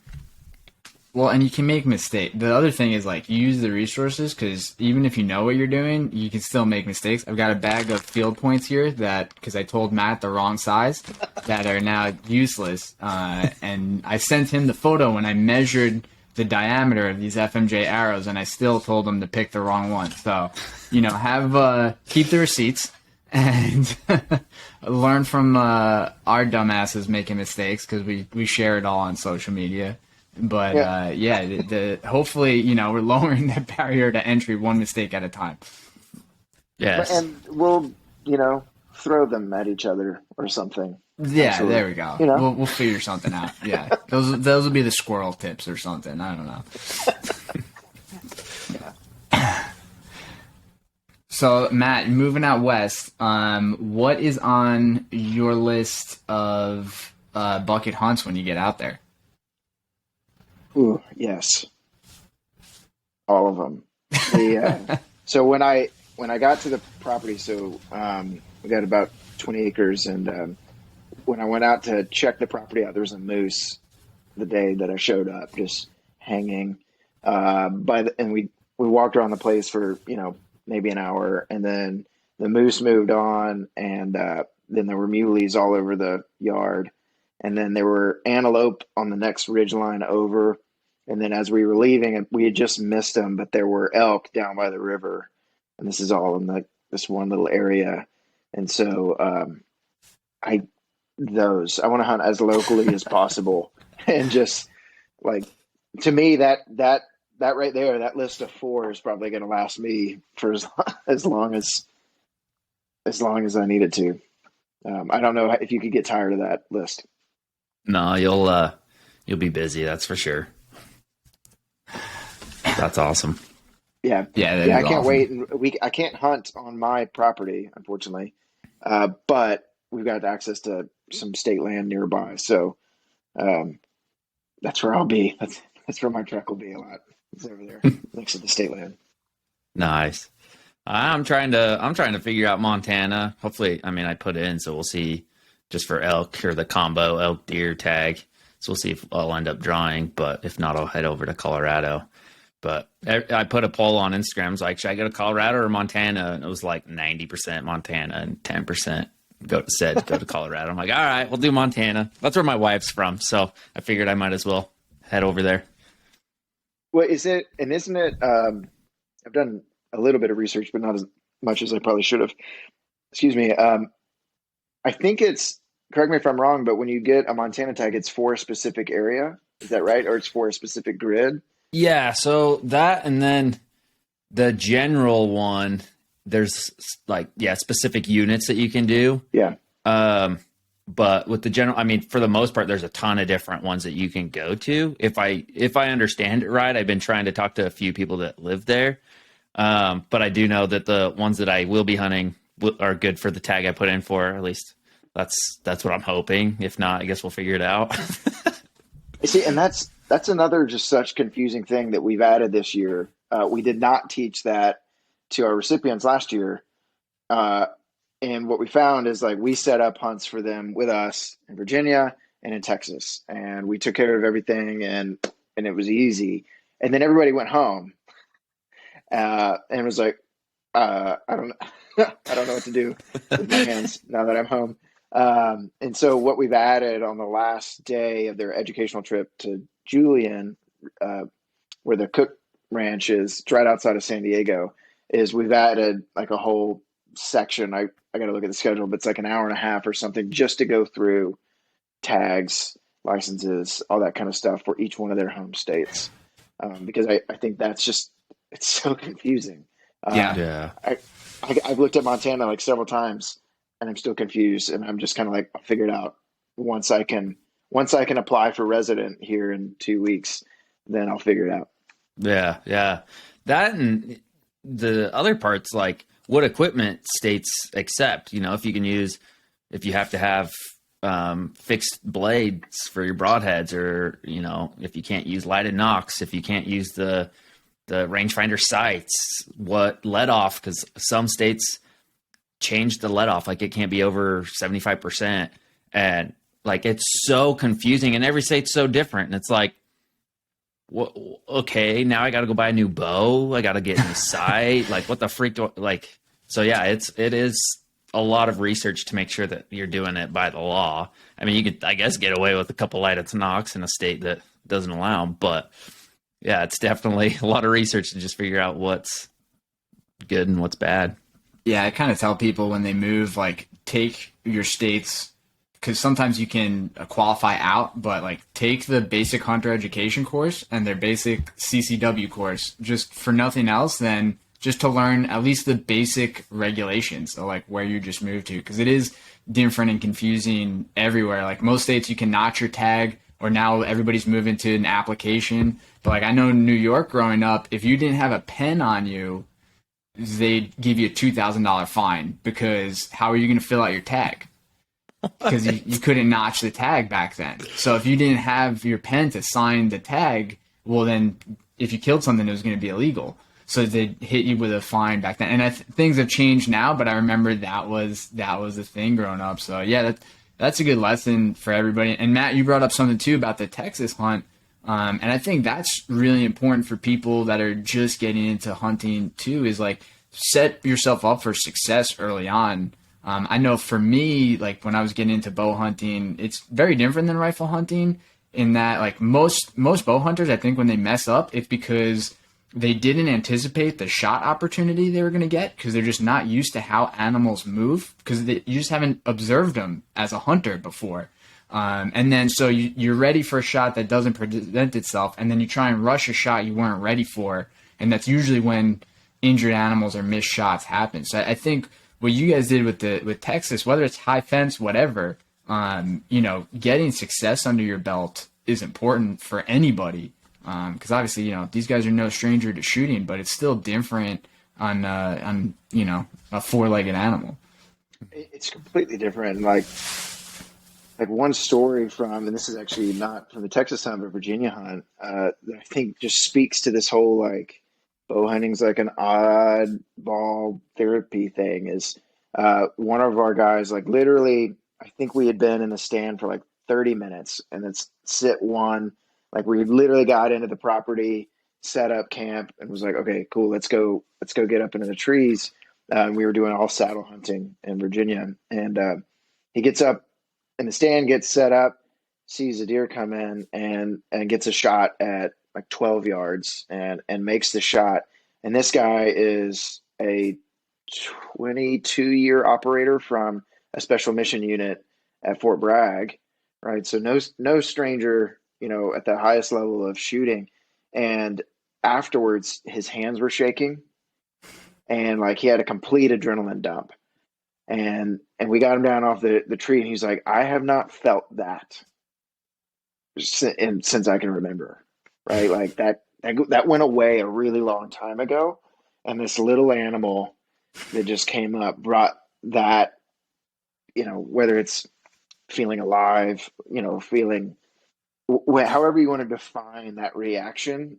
Well, and you can make mistakes. The other thing is, like, use the resources, because even if you know what you're doing, you can still make mistakes. I've got a bag of field points here that, because I told Matt the wrong size, that are now useless. And I sent him the photo when I measured the diameter of these FMJ arrows, and I still told him to pick the wrong one. So, keep the receipts and learn from our dumbasses making mistakes, because we share it all on social media. But hopefully, we're lowering the barrier to entry one mistake at a time. Yes. And we'll, throw them at each other or something. Yeah, Absolutely. there we go. We'll figure something out. Yeah, those will be the squirrel tips or something. I don't know. So, Matt, moving out west, what is on your list of bucket hunts when you get out there? Ooh, yes. All of them. So when I got to the property, we got about 20 acres, and when I went out to check the property out, there was a moose the day that I showed up, just hanging. And we walked around the place for maybe an hour, and then the moose moved on, and then there were muleys all over the yard. And then there were antelope on the next ridgeline over. And then as we were leaving, we had just missed them, but there were elk down by the river. And this is all in this one little area. And so I want to hunt as locally as possible. And just like, to me, that right there, that list of 4 is probably going to last me for as long as I need it to. I don't know if you could get tired of that list. No, you'll be busy. That's for sure. That's awesome. Yeah. I can't wait. I can't hunt on my property, unfortunately, but we've got access to some state land nearby. So that's where I'll be. That's where my truck will be a lot. It's over there next to the state land. Nice. I'm trying to figure out Montana. Hopefully, I put in, so we'll see, just for elk or the combo elk deer tag. So we'll see if I'll end up drawing, but if not, I'll head over to Colorado. But I put a poll on Instagram. I was like, should I go to Colorado or Montana? And it was like 90% Montana and 10% go to Colorado. I'm like, all right, we'll do Montana. That's where my wife's from. So I figured I might as well head over there. Well, isn't it, I've done a little bit of research, but not as much as I probably should have. Excuse me. I think correct me if I'm wrong, but when you get a Montana tag, it's for a specific area. Is that right? Or it's for a specific grid? Yeah. So that, and then the general one, there's specific units that you can do. Yeah. But with the general, for the most part, there's a ton of different ones that you can go to. If I understand it right, I've been trying to talk to a few people that live there. But I do know that the ones that I will be hunting are good for the tag I put in for. At least that's what I'm hoping. If not, I guess we'll figure it out. See, and that's another just such confusing thing that we've added this year. We did not teach that to our recipients last year. Uh, and what we found is like we set up hunts for them with us in Virginia and in Texas, and we took care of everything, and it was easy. And then everybody went home, and was like, I don't I don't know what to do with my hands now that I'm home. And so what we've added on the last day of their educational trip to Julian, where the Cook Ranch is, it's right outside of San Diego, is we've added like a whole section. I got to look at the schedule, but it's like an hour and a half or something just to go through tags, licenses, all that kind of stuff for each one of their home states. Because I think that's just, it's so confusing. Yeah. I've looked at Montana like several times and I'm still confused, and I'm just kind of like, I'll figure it out once I can apply for resident here in 2 weeks, then I'll figure it out. Yeah. That, and the other parts, like what equipment states accept, if you have to have fixed blades for your broadheads, or, if you can't use lighted nocks, if you can't use the rangefinder sights, what let off, because some states change the let off, like it can't be over 75%. And like, it's so confusing, and every state's so different. And it's like, okay, now I got to go buy a new bow. I got to get a new sight. Like, what the freak do like? So yeah, it is a lot of research to make sure that you're doing it by the law. I mean, you could, I guess, get away with a couple lighted nocks in a state that doesn't allow them, but yeah, it's definitely a lot of research to just figure out what's good and what's bad. Yeah, I kind of tell people when they move, like, take your states, because sometimes you can qualify out, but like take the basic hunter education course and their basic CCW course, just for nothing else than just to learn at least the basic regulations of like where you just moved to, because it is different and confusing everywhere. Like most states you can notch your tag, or now everybody's moving to an application. But like I know in New York growing up, if you didn't have a pen on you, they'd give you a $2,000 fine, because how are you going to fill out your tag? Because you couldn't notch the tag back then. So if you didn't have your pen to sign the tag, well then if you killed something, it was going to be illegal. So they'd hit you with a fine back then. And things have changed now, but I remember that was the thing growing up. So yeah, that's a good lesson for everybody. And Matt, you brought up something too about the Texas hunt. And I think that's really important for people that are just getting into hunting too, is like set yourself up for success early on. I know for me, like when I was getting into bow hunting, it's very different than rifle hunting in that like most bow hunters, I think when they mess up, it's because they didn't anticipate the shot opportunity they were going to get, because they're just not used to how animals move, because you just haven't observed them as a hunter before. And then so you're ready for a shot that doesn't present itself, and then you try and rush a shot you weren't ready for, and that's usually when injured animals or missed shots happen. So I think what you guys did with Texas, whether it's high fence, whatever, getting success under your belt is important for anybody. Because obviously, these guys are no stranger to shooting, but it's still different on a four-legged animal. It's completely different. Like one story from, and this is actually not from the Texas hunt, but Virginia hunt, that I think just speaks to this whole like bow hunting's like an oddball therapy thing. Is one of our guys, like literally, I think we had been in the stand for like 30 minutes, and it's sit one. Like we literally got into the property, set up camp, and was like, okay, cool, let's go get up into the trees. And we were doing all saddle hunting in Virginia, and he gets up in the stand, gets set up, sees a deer come in, and gets a shot at like 12 yards, and makes the shot. And this guy is a 22-year operator from a special mission unit at Fort Bragg, right? So no stranger, at the highest level of shooting. And afterwards, his hands were shaking, and like he had a complete adrenaline dump. And we got him down off the tree, and he's like, I have not felt that since I can remember, right? Like that went away a really long time ago. And this little animal that just came up brought that, whether it's feeling alive, feeling however you want to define that reaction,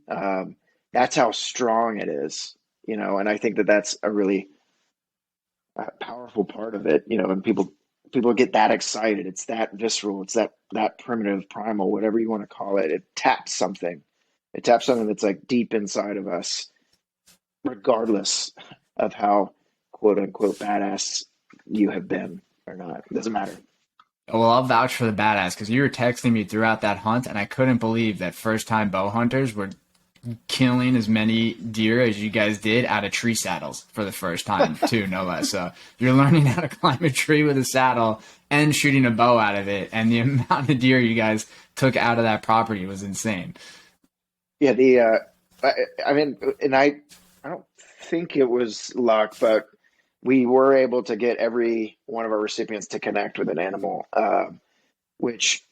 that's how strong it is, and I think that that's a really powerful part of it, and people get that excited. It's that visceral, it's that primitive, primal, whatever you want to call it. It taps something that's like deep inside of us, regardless of how quote unquote badass you have been or not. It doesn't matter. Well, I'll vouch for the badass because you were texting me throughout that hunt, and I couldn't believe that first-time bow hunters were killing as many deer as you guys did out of tree saddles for the first time, too, no less. So you're learning how to climb a tree with a saddle and shooting a bow out of it, and the amount of deer you guys took out of that property was insane. Yeah, I mean, and I don't think it was luck, but we were able to get every one of our recipients to connect with an animal, which,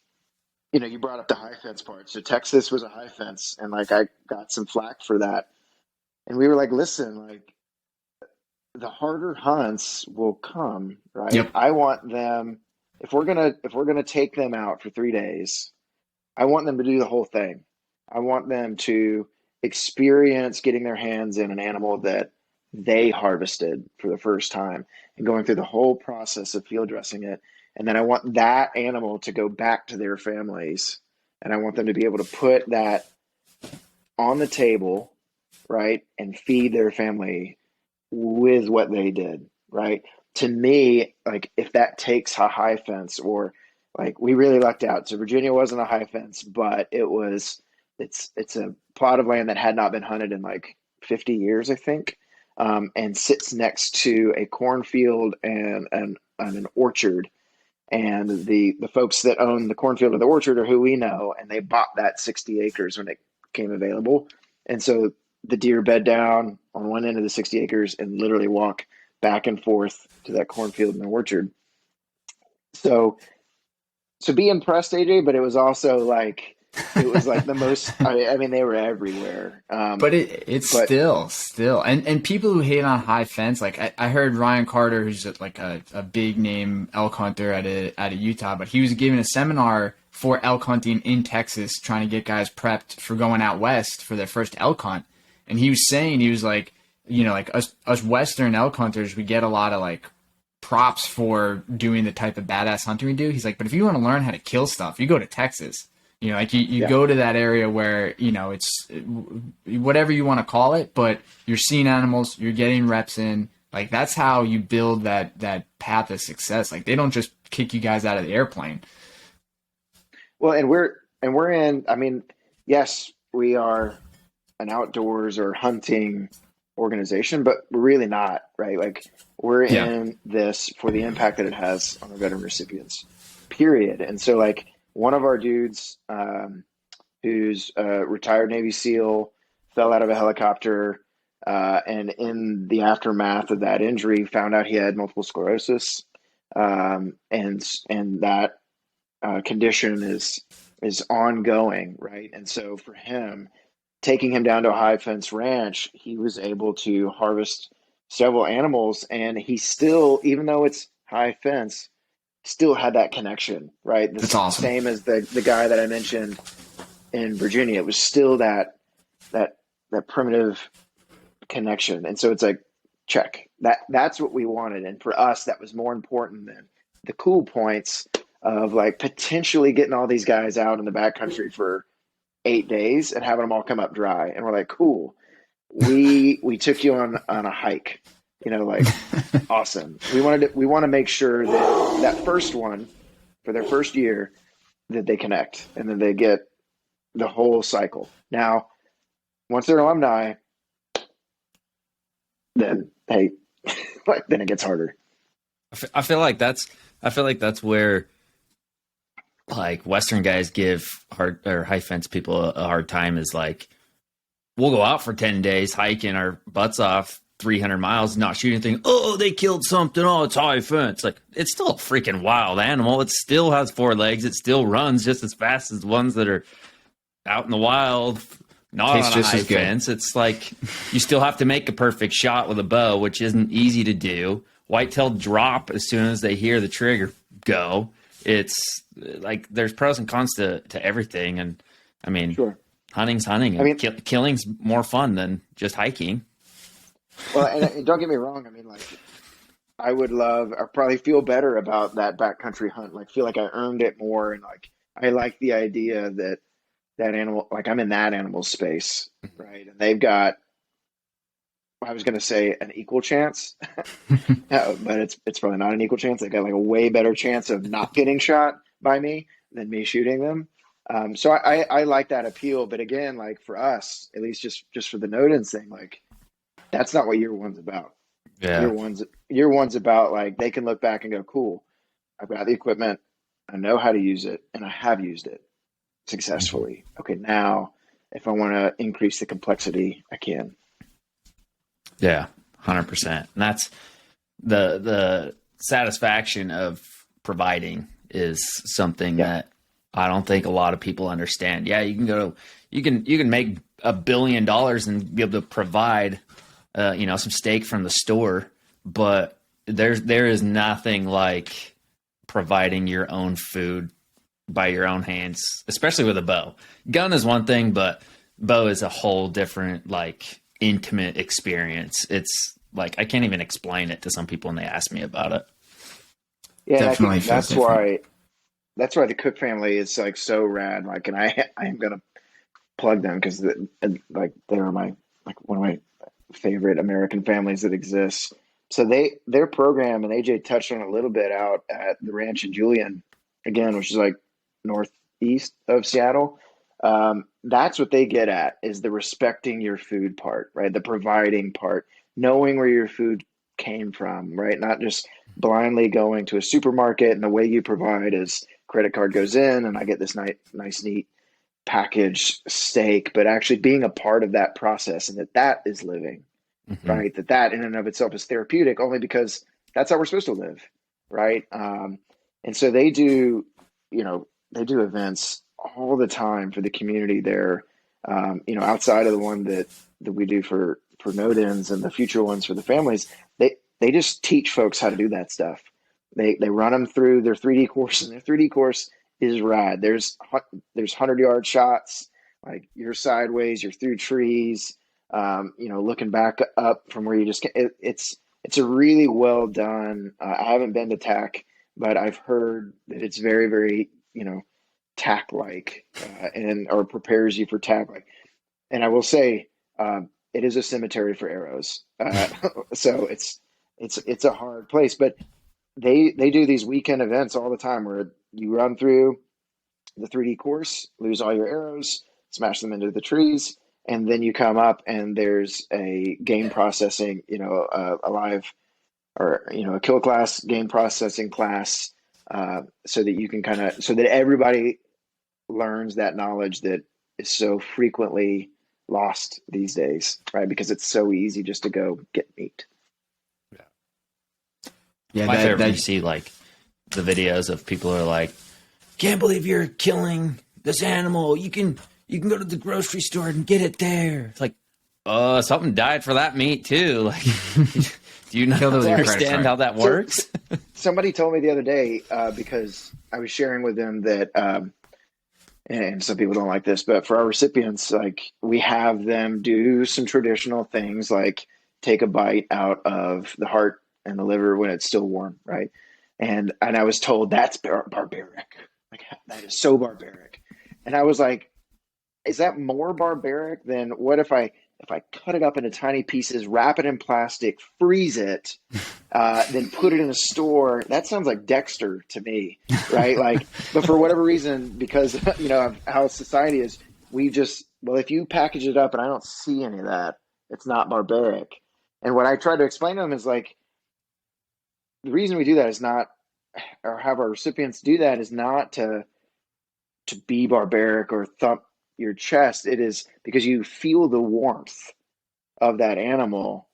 you brought up the high fence part. So Texas was a high fence, and like I got some flack for that. And we were like, listen, like the harder hunts will come, right? Yep. I want them, if we're gonna take them out for 3 days, I want them to do the whole thing. I want them to experience getting their hands in an animal that they harvested for the first time and going through the whole process of field dressing it. And then I want that animal to go back to their families, and I want them to be able to put that on the table, right, and feed their family with what they did, right? To me, like if that takes a high fence, or like we really lucked out. So Virginia wasn't a high fence, but it's a plot of land that had not been hunted in like 50 years, I think, and sits next to a cornfield and an orchard. And the folks that own the cornfield or the orchard are who we know, and they bought that 60 acres when it came available. And so the deer bed down on one end of the 60 acres and literally walk back and forth to that cornfield and the orchard. So be impressed, AJ, but it was like the most, I mean, they were everywhere. But it's still, and people who hate on high fence, like I heard Ryan Carter, who's like a big name elk hunter out of Utah, but he was giving a seminar for elk hunting in Texas, trying to get guys prepped for going out west for their first elk hunt. And he was saying, he was like, like us Western elk hunters, we get a lot of like props for doing the type of badass hunting we do. He's like, but if you want to learn how to kill stuff, you go to Texas. Like you go to that area where, it's whatever you want to call it, but you're seeing animals, you're getting reps in. Like that's how you build that path of success. Like they don't just kick you guys out of the airplane. Well, and we're in, I mean, yes, we are an outdoors or hunting organization, but we're really not, right? Like we're in this for the impact that it has on our veteran recipients, period. And so like, one of our dudes, who's a retired Navy SEAL, fell out of a helicopter, and in the aftermath of that injury, found out he had multiple sclerosis, and that condition is ongoing, right? And so for him, taking him down to a high fence ranch, he was able to harvest several animals, and he still, even though it's high fence, still had that connection, right? That's awesome. Same as the guy that I mentioned in Virginia. It was still that primitive connection. And so it's like, check. That's what we wanted. And for us, that was more important than the cool points of like potentially getting all these guys out in the backcountry for 8 days and having them all come up dry. And we're like, cool. We took you on a hike. Like awesome. We want to make sure that first one for their first year that they connect and then they get the whole cycle. Now, once they're alumni, then hey, then it gets harder. I feel like that's where like Western guys give high fence people a hard time is like, we'll go out for 10 days hiking our butts off 300 miles, not shoot anything. Oh, they killed something. Oh, it's high fence. Like it's still a freaking wild animal. It still has 4 legs. It still runs just as fast as the ones that are out in the wild, not on a high fence. It's like you still have to make a perfect shot with a bow, which isn't easy to do. whitetail drop as soon as they hear the trigger go. It's like there's pros and cons to everything. And I mean, Sure. hunting's hunting, I and mean, killing's more fun than just hiking. well, and don't get me wrong. I mean, like, I would love, I probably feel better about that backcountry hunt. Like, feel like I earned it more, and like I like the idea that that animal, like I'm in that animal space, right? And they've got, I was going to say an equal chance, but it's probably not an equal chance. They got like a way better chance of not getting shot by me than me shooting them. So I like that appeal. But again, like for us, at least just for the Nodens thing, like that's not what year one's about. Yeah. Year one's about like they can look back and go, cool, I've got the equipment, I know how to use it, and I have used it successfully. Okay, now if I want to increase the complexity, I can. Yeah, 100%. And that's the satisfaction of providing is something that I don't think a lot of people understand. Yeah, you can make $1 billion and be able to provide some steak from the store, but there is nothing like providing your own food by your own hands, especially with a bow. Gun is one thing, but bow is a whole different, like, intimate experience. It's like I can't even explain it to some people when they ask me about it. Yeah, Definitely I think feels different. that's why the Cook family is like so rad. Like, and I am gonna plug them because like they're my like one of my favorite American families that exists. So their program, and AJ touched on it a little bit out at the ranch in Julian, again, which is like northeast of Seattle. That's what they get at, is the respecting your food part, right? The providing part, knowing where your food came from, right? Not just blindly going to a supermarket and the way you provide is credit card goes in and I get this nice, neat packaged steak, but actually being a part of that process, and that is living, Mm-hmm. right? That in and of itself is therapeutic, only because that's how we're supposed to live, right? And so they do events all the time for the community there. Outside of the one that we do for Nodens and the future ones for the families, they just teach folks how to do that stuff. They run them through their 3D course, and their 3D course is rad. There's 100-yard shots, like you're sideways, you're through trees, looking back up from where you just it's a really well done. I haven't been to TAC, but I've heard that it's very, very, TAC like, and or prepares you for TAC like. And I will say, it is a cemetery for arrows, so it's a hard place. But they do these weekend events all the time where you run through the 3D course, lose all your arrows, smash them into the trees, and then you come up and there's a game processing, a live or a kill class, game processing class, so that you can so that everybody learns that knowledge that is so frequently lost these days, right? Because it's so easy just to go get meat. Yeah, My favorite when you see like the videos of people who are like, can't believe you're killing this animal. You can go to the grocery store and get it there. It's like, something died for that meat too. Like, do you not understand how that works? Somebody told me the other day, because I was sharing with them that, and some people don't like this, but for our recipients, like we have them do some traditional things, like take a bite out of the heart and the liver when it's still warm, right? And I was told that's barbaric. Like, that is so barbaric. And I was like, is that more barbaric than what if I cut it up into tiny pieces, wrap it in plastic, freeze it, then put it in a store? That sounds like Dexter to me, right? Like, but for whatever reason, because of how society is, if you package it up and I don't see any of that, it's not barbaric. And what I tried to explain to them is like, the reason we do that is not, or have our recipients do that, is not to be barbaric or thump your chest. It is because you feel the warmth of that animal.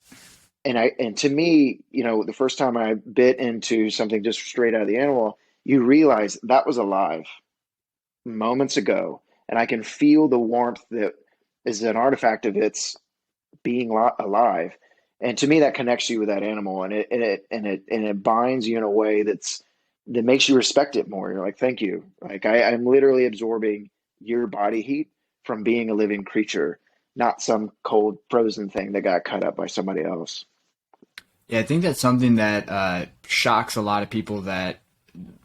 And to me, the first time I bit into something just straight out of the animal, you realize that was alive moments ago. And I can feel the warmth that is an artifact of its being alive. And to me, that connects you with that animal, and it binds you in a way that makes you respect it more. You're like, thank you. Like I'm literally absorbing your body heat from being a living creature, not some cold frozen thing that got cut up by somebody else. Yeah, I think that's something that shocks a lot of people that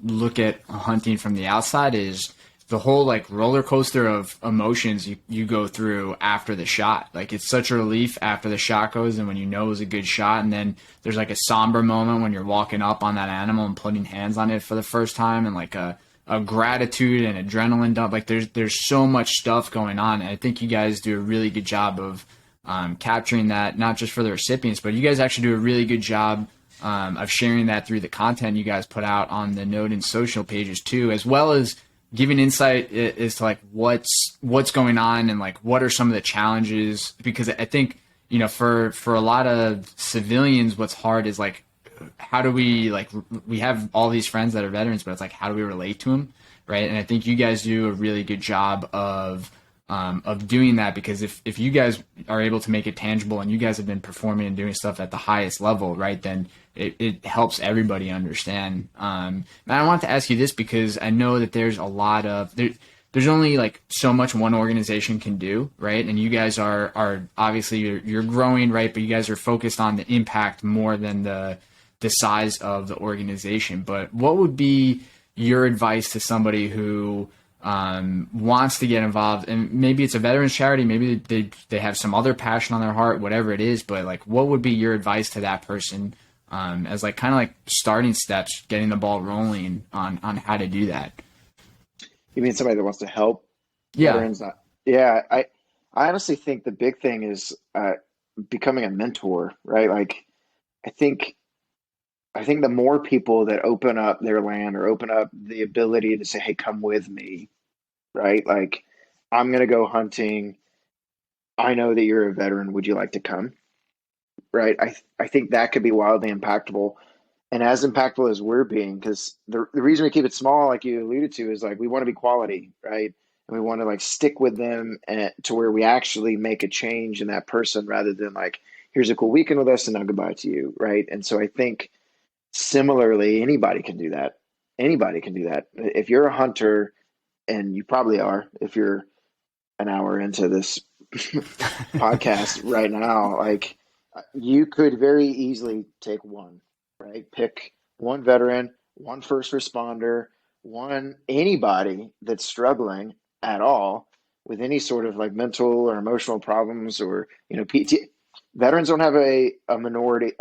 look at hunting from the outside is the whole like roller coaster of emotions you go through after the shot. Like it's such a relief after the shot goes and when you know it was a good shot, and then there's like a somber moment when you're walking up on that animal and putting hands on it for the first time, and like a gratitude and adrenaline dump. Like there's so much stuff going on. And I think you guys do a really good job of capturing that, not just for the recipients, but you guys actually do a really good job of sharing that through the content you guys put out on the Noden social pages too, as well as giving insight as to like what's going on and like what are some of the challenges. Because I think, you know, for a lot of civilians, what's hard is like, how do we like, we have all these friends that are veterans, but it's like, how do we relate to them, right? And I think you guys do a really good job of doing that, because if you guys are able to make it tangible and you guys have been performing and doing stuff at the highest level, right, then it helps everybody understand. And I want to ask you this because I know that there's a lot of there's only like so much one organization can do, right? And you guys are obviously you're growing, right? But you guys are focused on the impact more than the size of the organization. But what would be your advice to somebody who wants to get involved, and maybe it's a veterans charity, maybe they have some other passion on their heart, whatever it is, but like what would be your advice to that person as like kind of like starting steps, getting the ball rolling on how to do that? You mean somebody that wants to help Yeah. veterans? Yeah, I honestly think the big thing is becoming a mentor, right? Like I think I think the more people that open up their land or open up the ability to say, "Hey, come with me," right? Like, I'm going to go hunting. I know that you're a veteran. Would you like to come? Right? I think that could be wildly impactful, and as impactful as we're being, because the reason we keep it small, like you alluded to, is like we want to be quality, right? And we want to like stick with them to where we actually make a change in that person, rather than like, here's a cool weekend with us and now goodbye to you, right? And so I think similarly, anybody can do that. Anybody can do that. If you're a hunter, and you probably are, if you're an hour into this podcast right now, like you could very easily take one, right? Pick one veteran, one first responder, one anybody that's struggling at all with any sort of like mental or emotional problems, or PT. Veterans don't have a minority.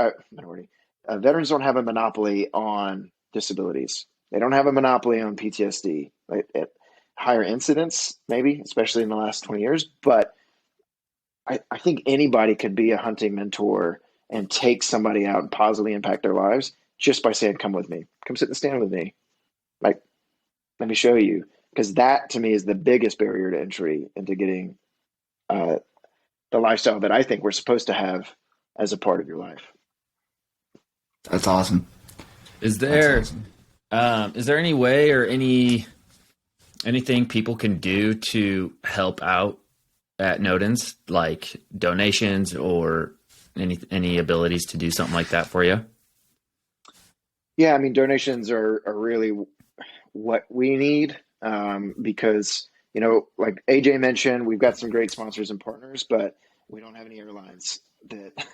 Veterans don't have a monopoly on disabilities. They don't have a monopoly on PTSD. Like at higher incidence, maybe, especially in the last 20 years. But I think anybody could be a hunting mentor and take somebody out and positively impact their lives just by saying, "Come with me. Come sit in the stand with me. Like, let me show you." Because that to me is the biggest barrier to entry into getting the lifestyle that I think we're supposed to have as a part of your life. That's awesome. Is there That's awesome. is there any way or anything people can do to help out at Nodens, like donations or any abilities to do something like that for you? Yeah, I mean, donations are really what we need, because, like AJ mentioned, we've got some great sponsors and partners, but we don't have any airlines that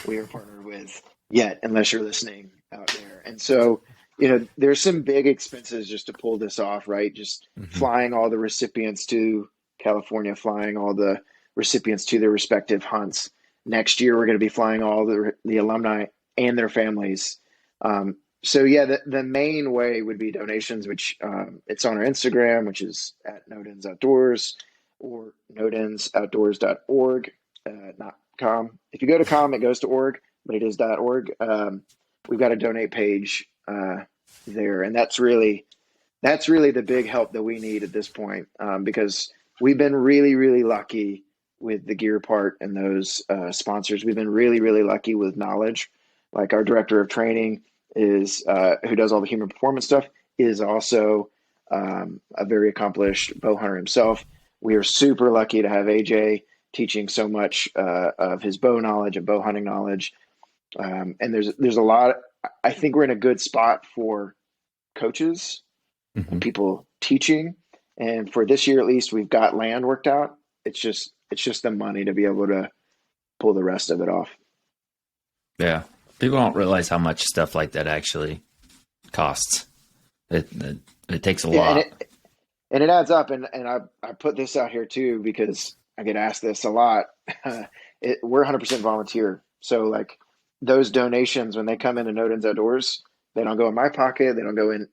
we are partnered with yet, unless you're listening out there. And so, there's some big expenses just to pull this off, right? Just flying all the recipients to California, flying all the recipients to their respective hunts. Next year, we're going to be flying all the alumni and their families. So yeah, the main way would be donations, which it's on our Instagram, which is at Nodens Outdoors, or nodensoutdoors.org, not com. If you go to com, it goes to org, but it is .org. We've got a donate page there, and that's really the big help that we need at this point, because we've been really, really lucky with the gear part and those sponsors. We've been really, really lucky with knowledge. Like our director of training is who does all the human performance stuff, is also a very accomplished bow hunter himself. We are super lucky to have AJ teaching so much of his bow knowledge and bow hunting knowledge. And there's a lot. I think we're in a good spot for coaches and people teaching. And for this year, at least, we've got land worked out. It's just the money to be able to pull the rest of it off. Yeah. People don't realize how much stuff like that actually costs. It takes a lot. And it adds up. And I put this out here too, because I get asked this a lot. We're 100% volunteer. So like those donations, when they come into Nodens Outdoors, they don't go in my pocket. They don't go in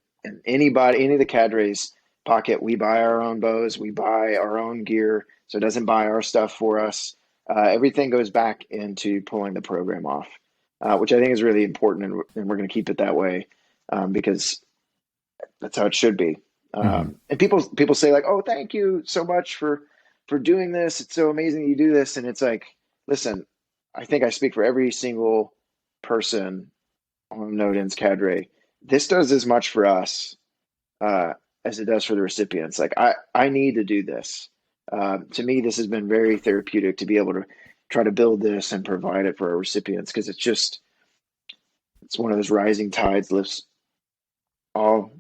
any of the cadres' pocket. We buy our own bows. We buy our own gear. So it doesn't buy our stuff for us. Everything goes back into pulling the program off, which I think is really important. And we're going to keep it that way because that's how it should be. And people say like, "Oh, thank you so much for doing this. It's so amazing you do this." And it's like, listen, I think I speak for every single person on Noden's cadre. This does as much for us as it does for the recipients. Like I need to do this. To me, this has been very therapeutic to be able to try to build this and provide it for our recipients, because it's one of those rising tides lifts all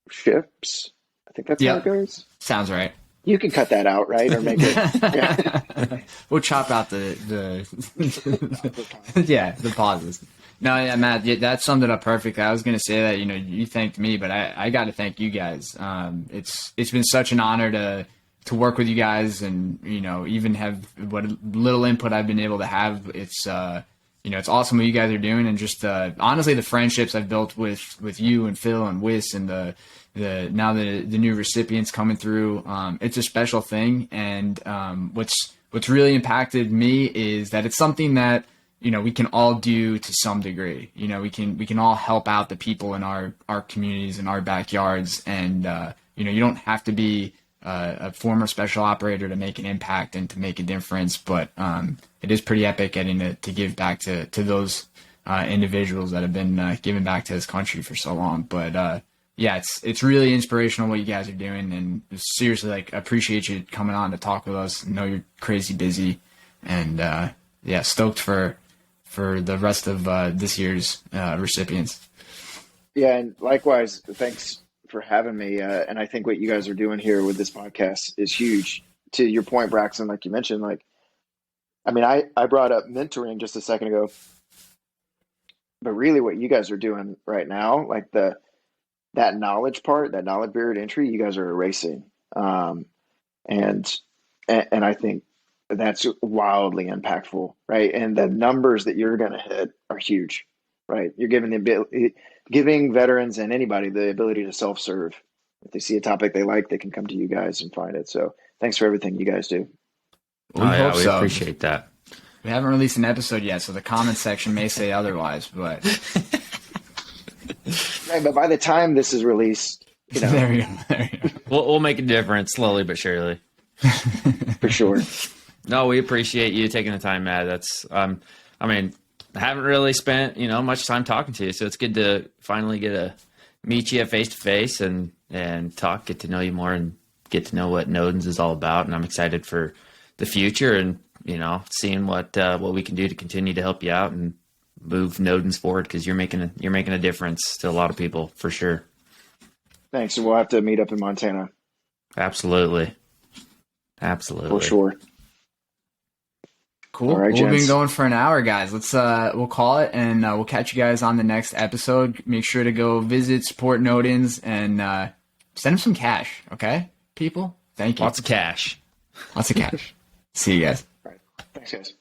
ships. I think that's how it goes. Sounds right. You can cut that out, right? Or make it. Yeah. We'll chop out the the pauses. No, yeah, Matt, that summed it up perfectly. I was going to say that, you thanked me, but I got to thank you guys. It's been such an honor to work with you guys, and even have what little input I've been able to have. It's it's awesome what you guys are doing, and just honestly the friendships I've built with you and Phil and Wiss and the new recipients coming through. It's a special thing, and what's really impacted me is that it's something that we can all do to some degree. We can all help out the people in our communities and our backyards, and you don't have to be a former special operator to make an impact and to make a difference. But it is pretty epic getting to give back to those individuals that have been giving back to this country for so long. But yeah, it's really inspirational what you guys are doing, and seriously, appreciate you coming on to talk with us. I know you're crazy busy, and stoked for the rest of this year's recipients. Yeah, and likewise, thanks for having me. And I think what you guys are doing here with this podcast is huge. To your point, Braxton, like you mentioned, I brought up mentoring just a second ago, but really what you guys are doing right now, that knowledge part, that knowledge barrier to entry, you guys are erasing. And I think that's wildly impactful, right? And the numbers that you're going to hit are huge, right? You're giving veterans and anybody the ability to self-serve. If they see a topic they like, they can come to you guys and find it. So thanks for everything you guys do. We hope we so. appreciate that. We haven't released an episode yet, so the comment section may say otherwise, but Right, but by the time this is released, there you go. We'll make a difference slowly but surely. For sure. No, we appreciate you taking the time, Matt. That's I haven't really spent much time talking to you, so it's good to finally meet you face to face and talk, get to know you more, and get to know what Nodens is all about. And I'm excited for the future, and seeing what we can do to continue to help you out and move Nodens forward, because you're making a difference to a lot of people for sure. Thanks. And we'll have to meet up in Montana. Absolutely. For sure. Cool. All right, We've been gents. going for an hour, guys. Let's we'll call it, and we'll catch you guys on the next episode. Make sure to go visit, support Nodens, and send them some cash. Okay, people. Thank you. Lots of cash. Lots of cash. See you guys. All right. Thanks, guys.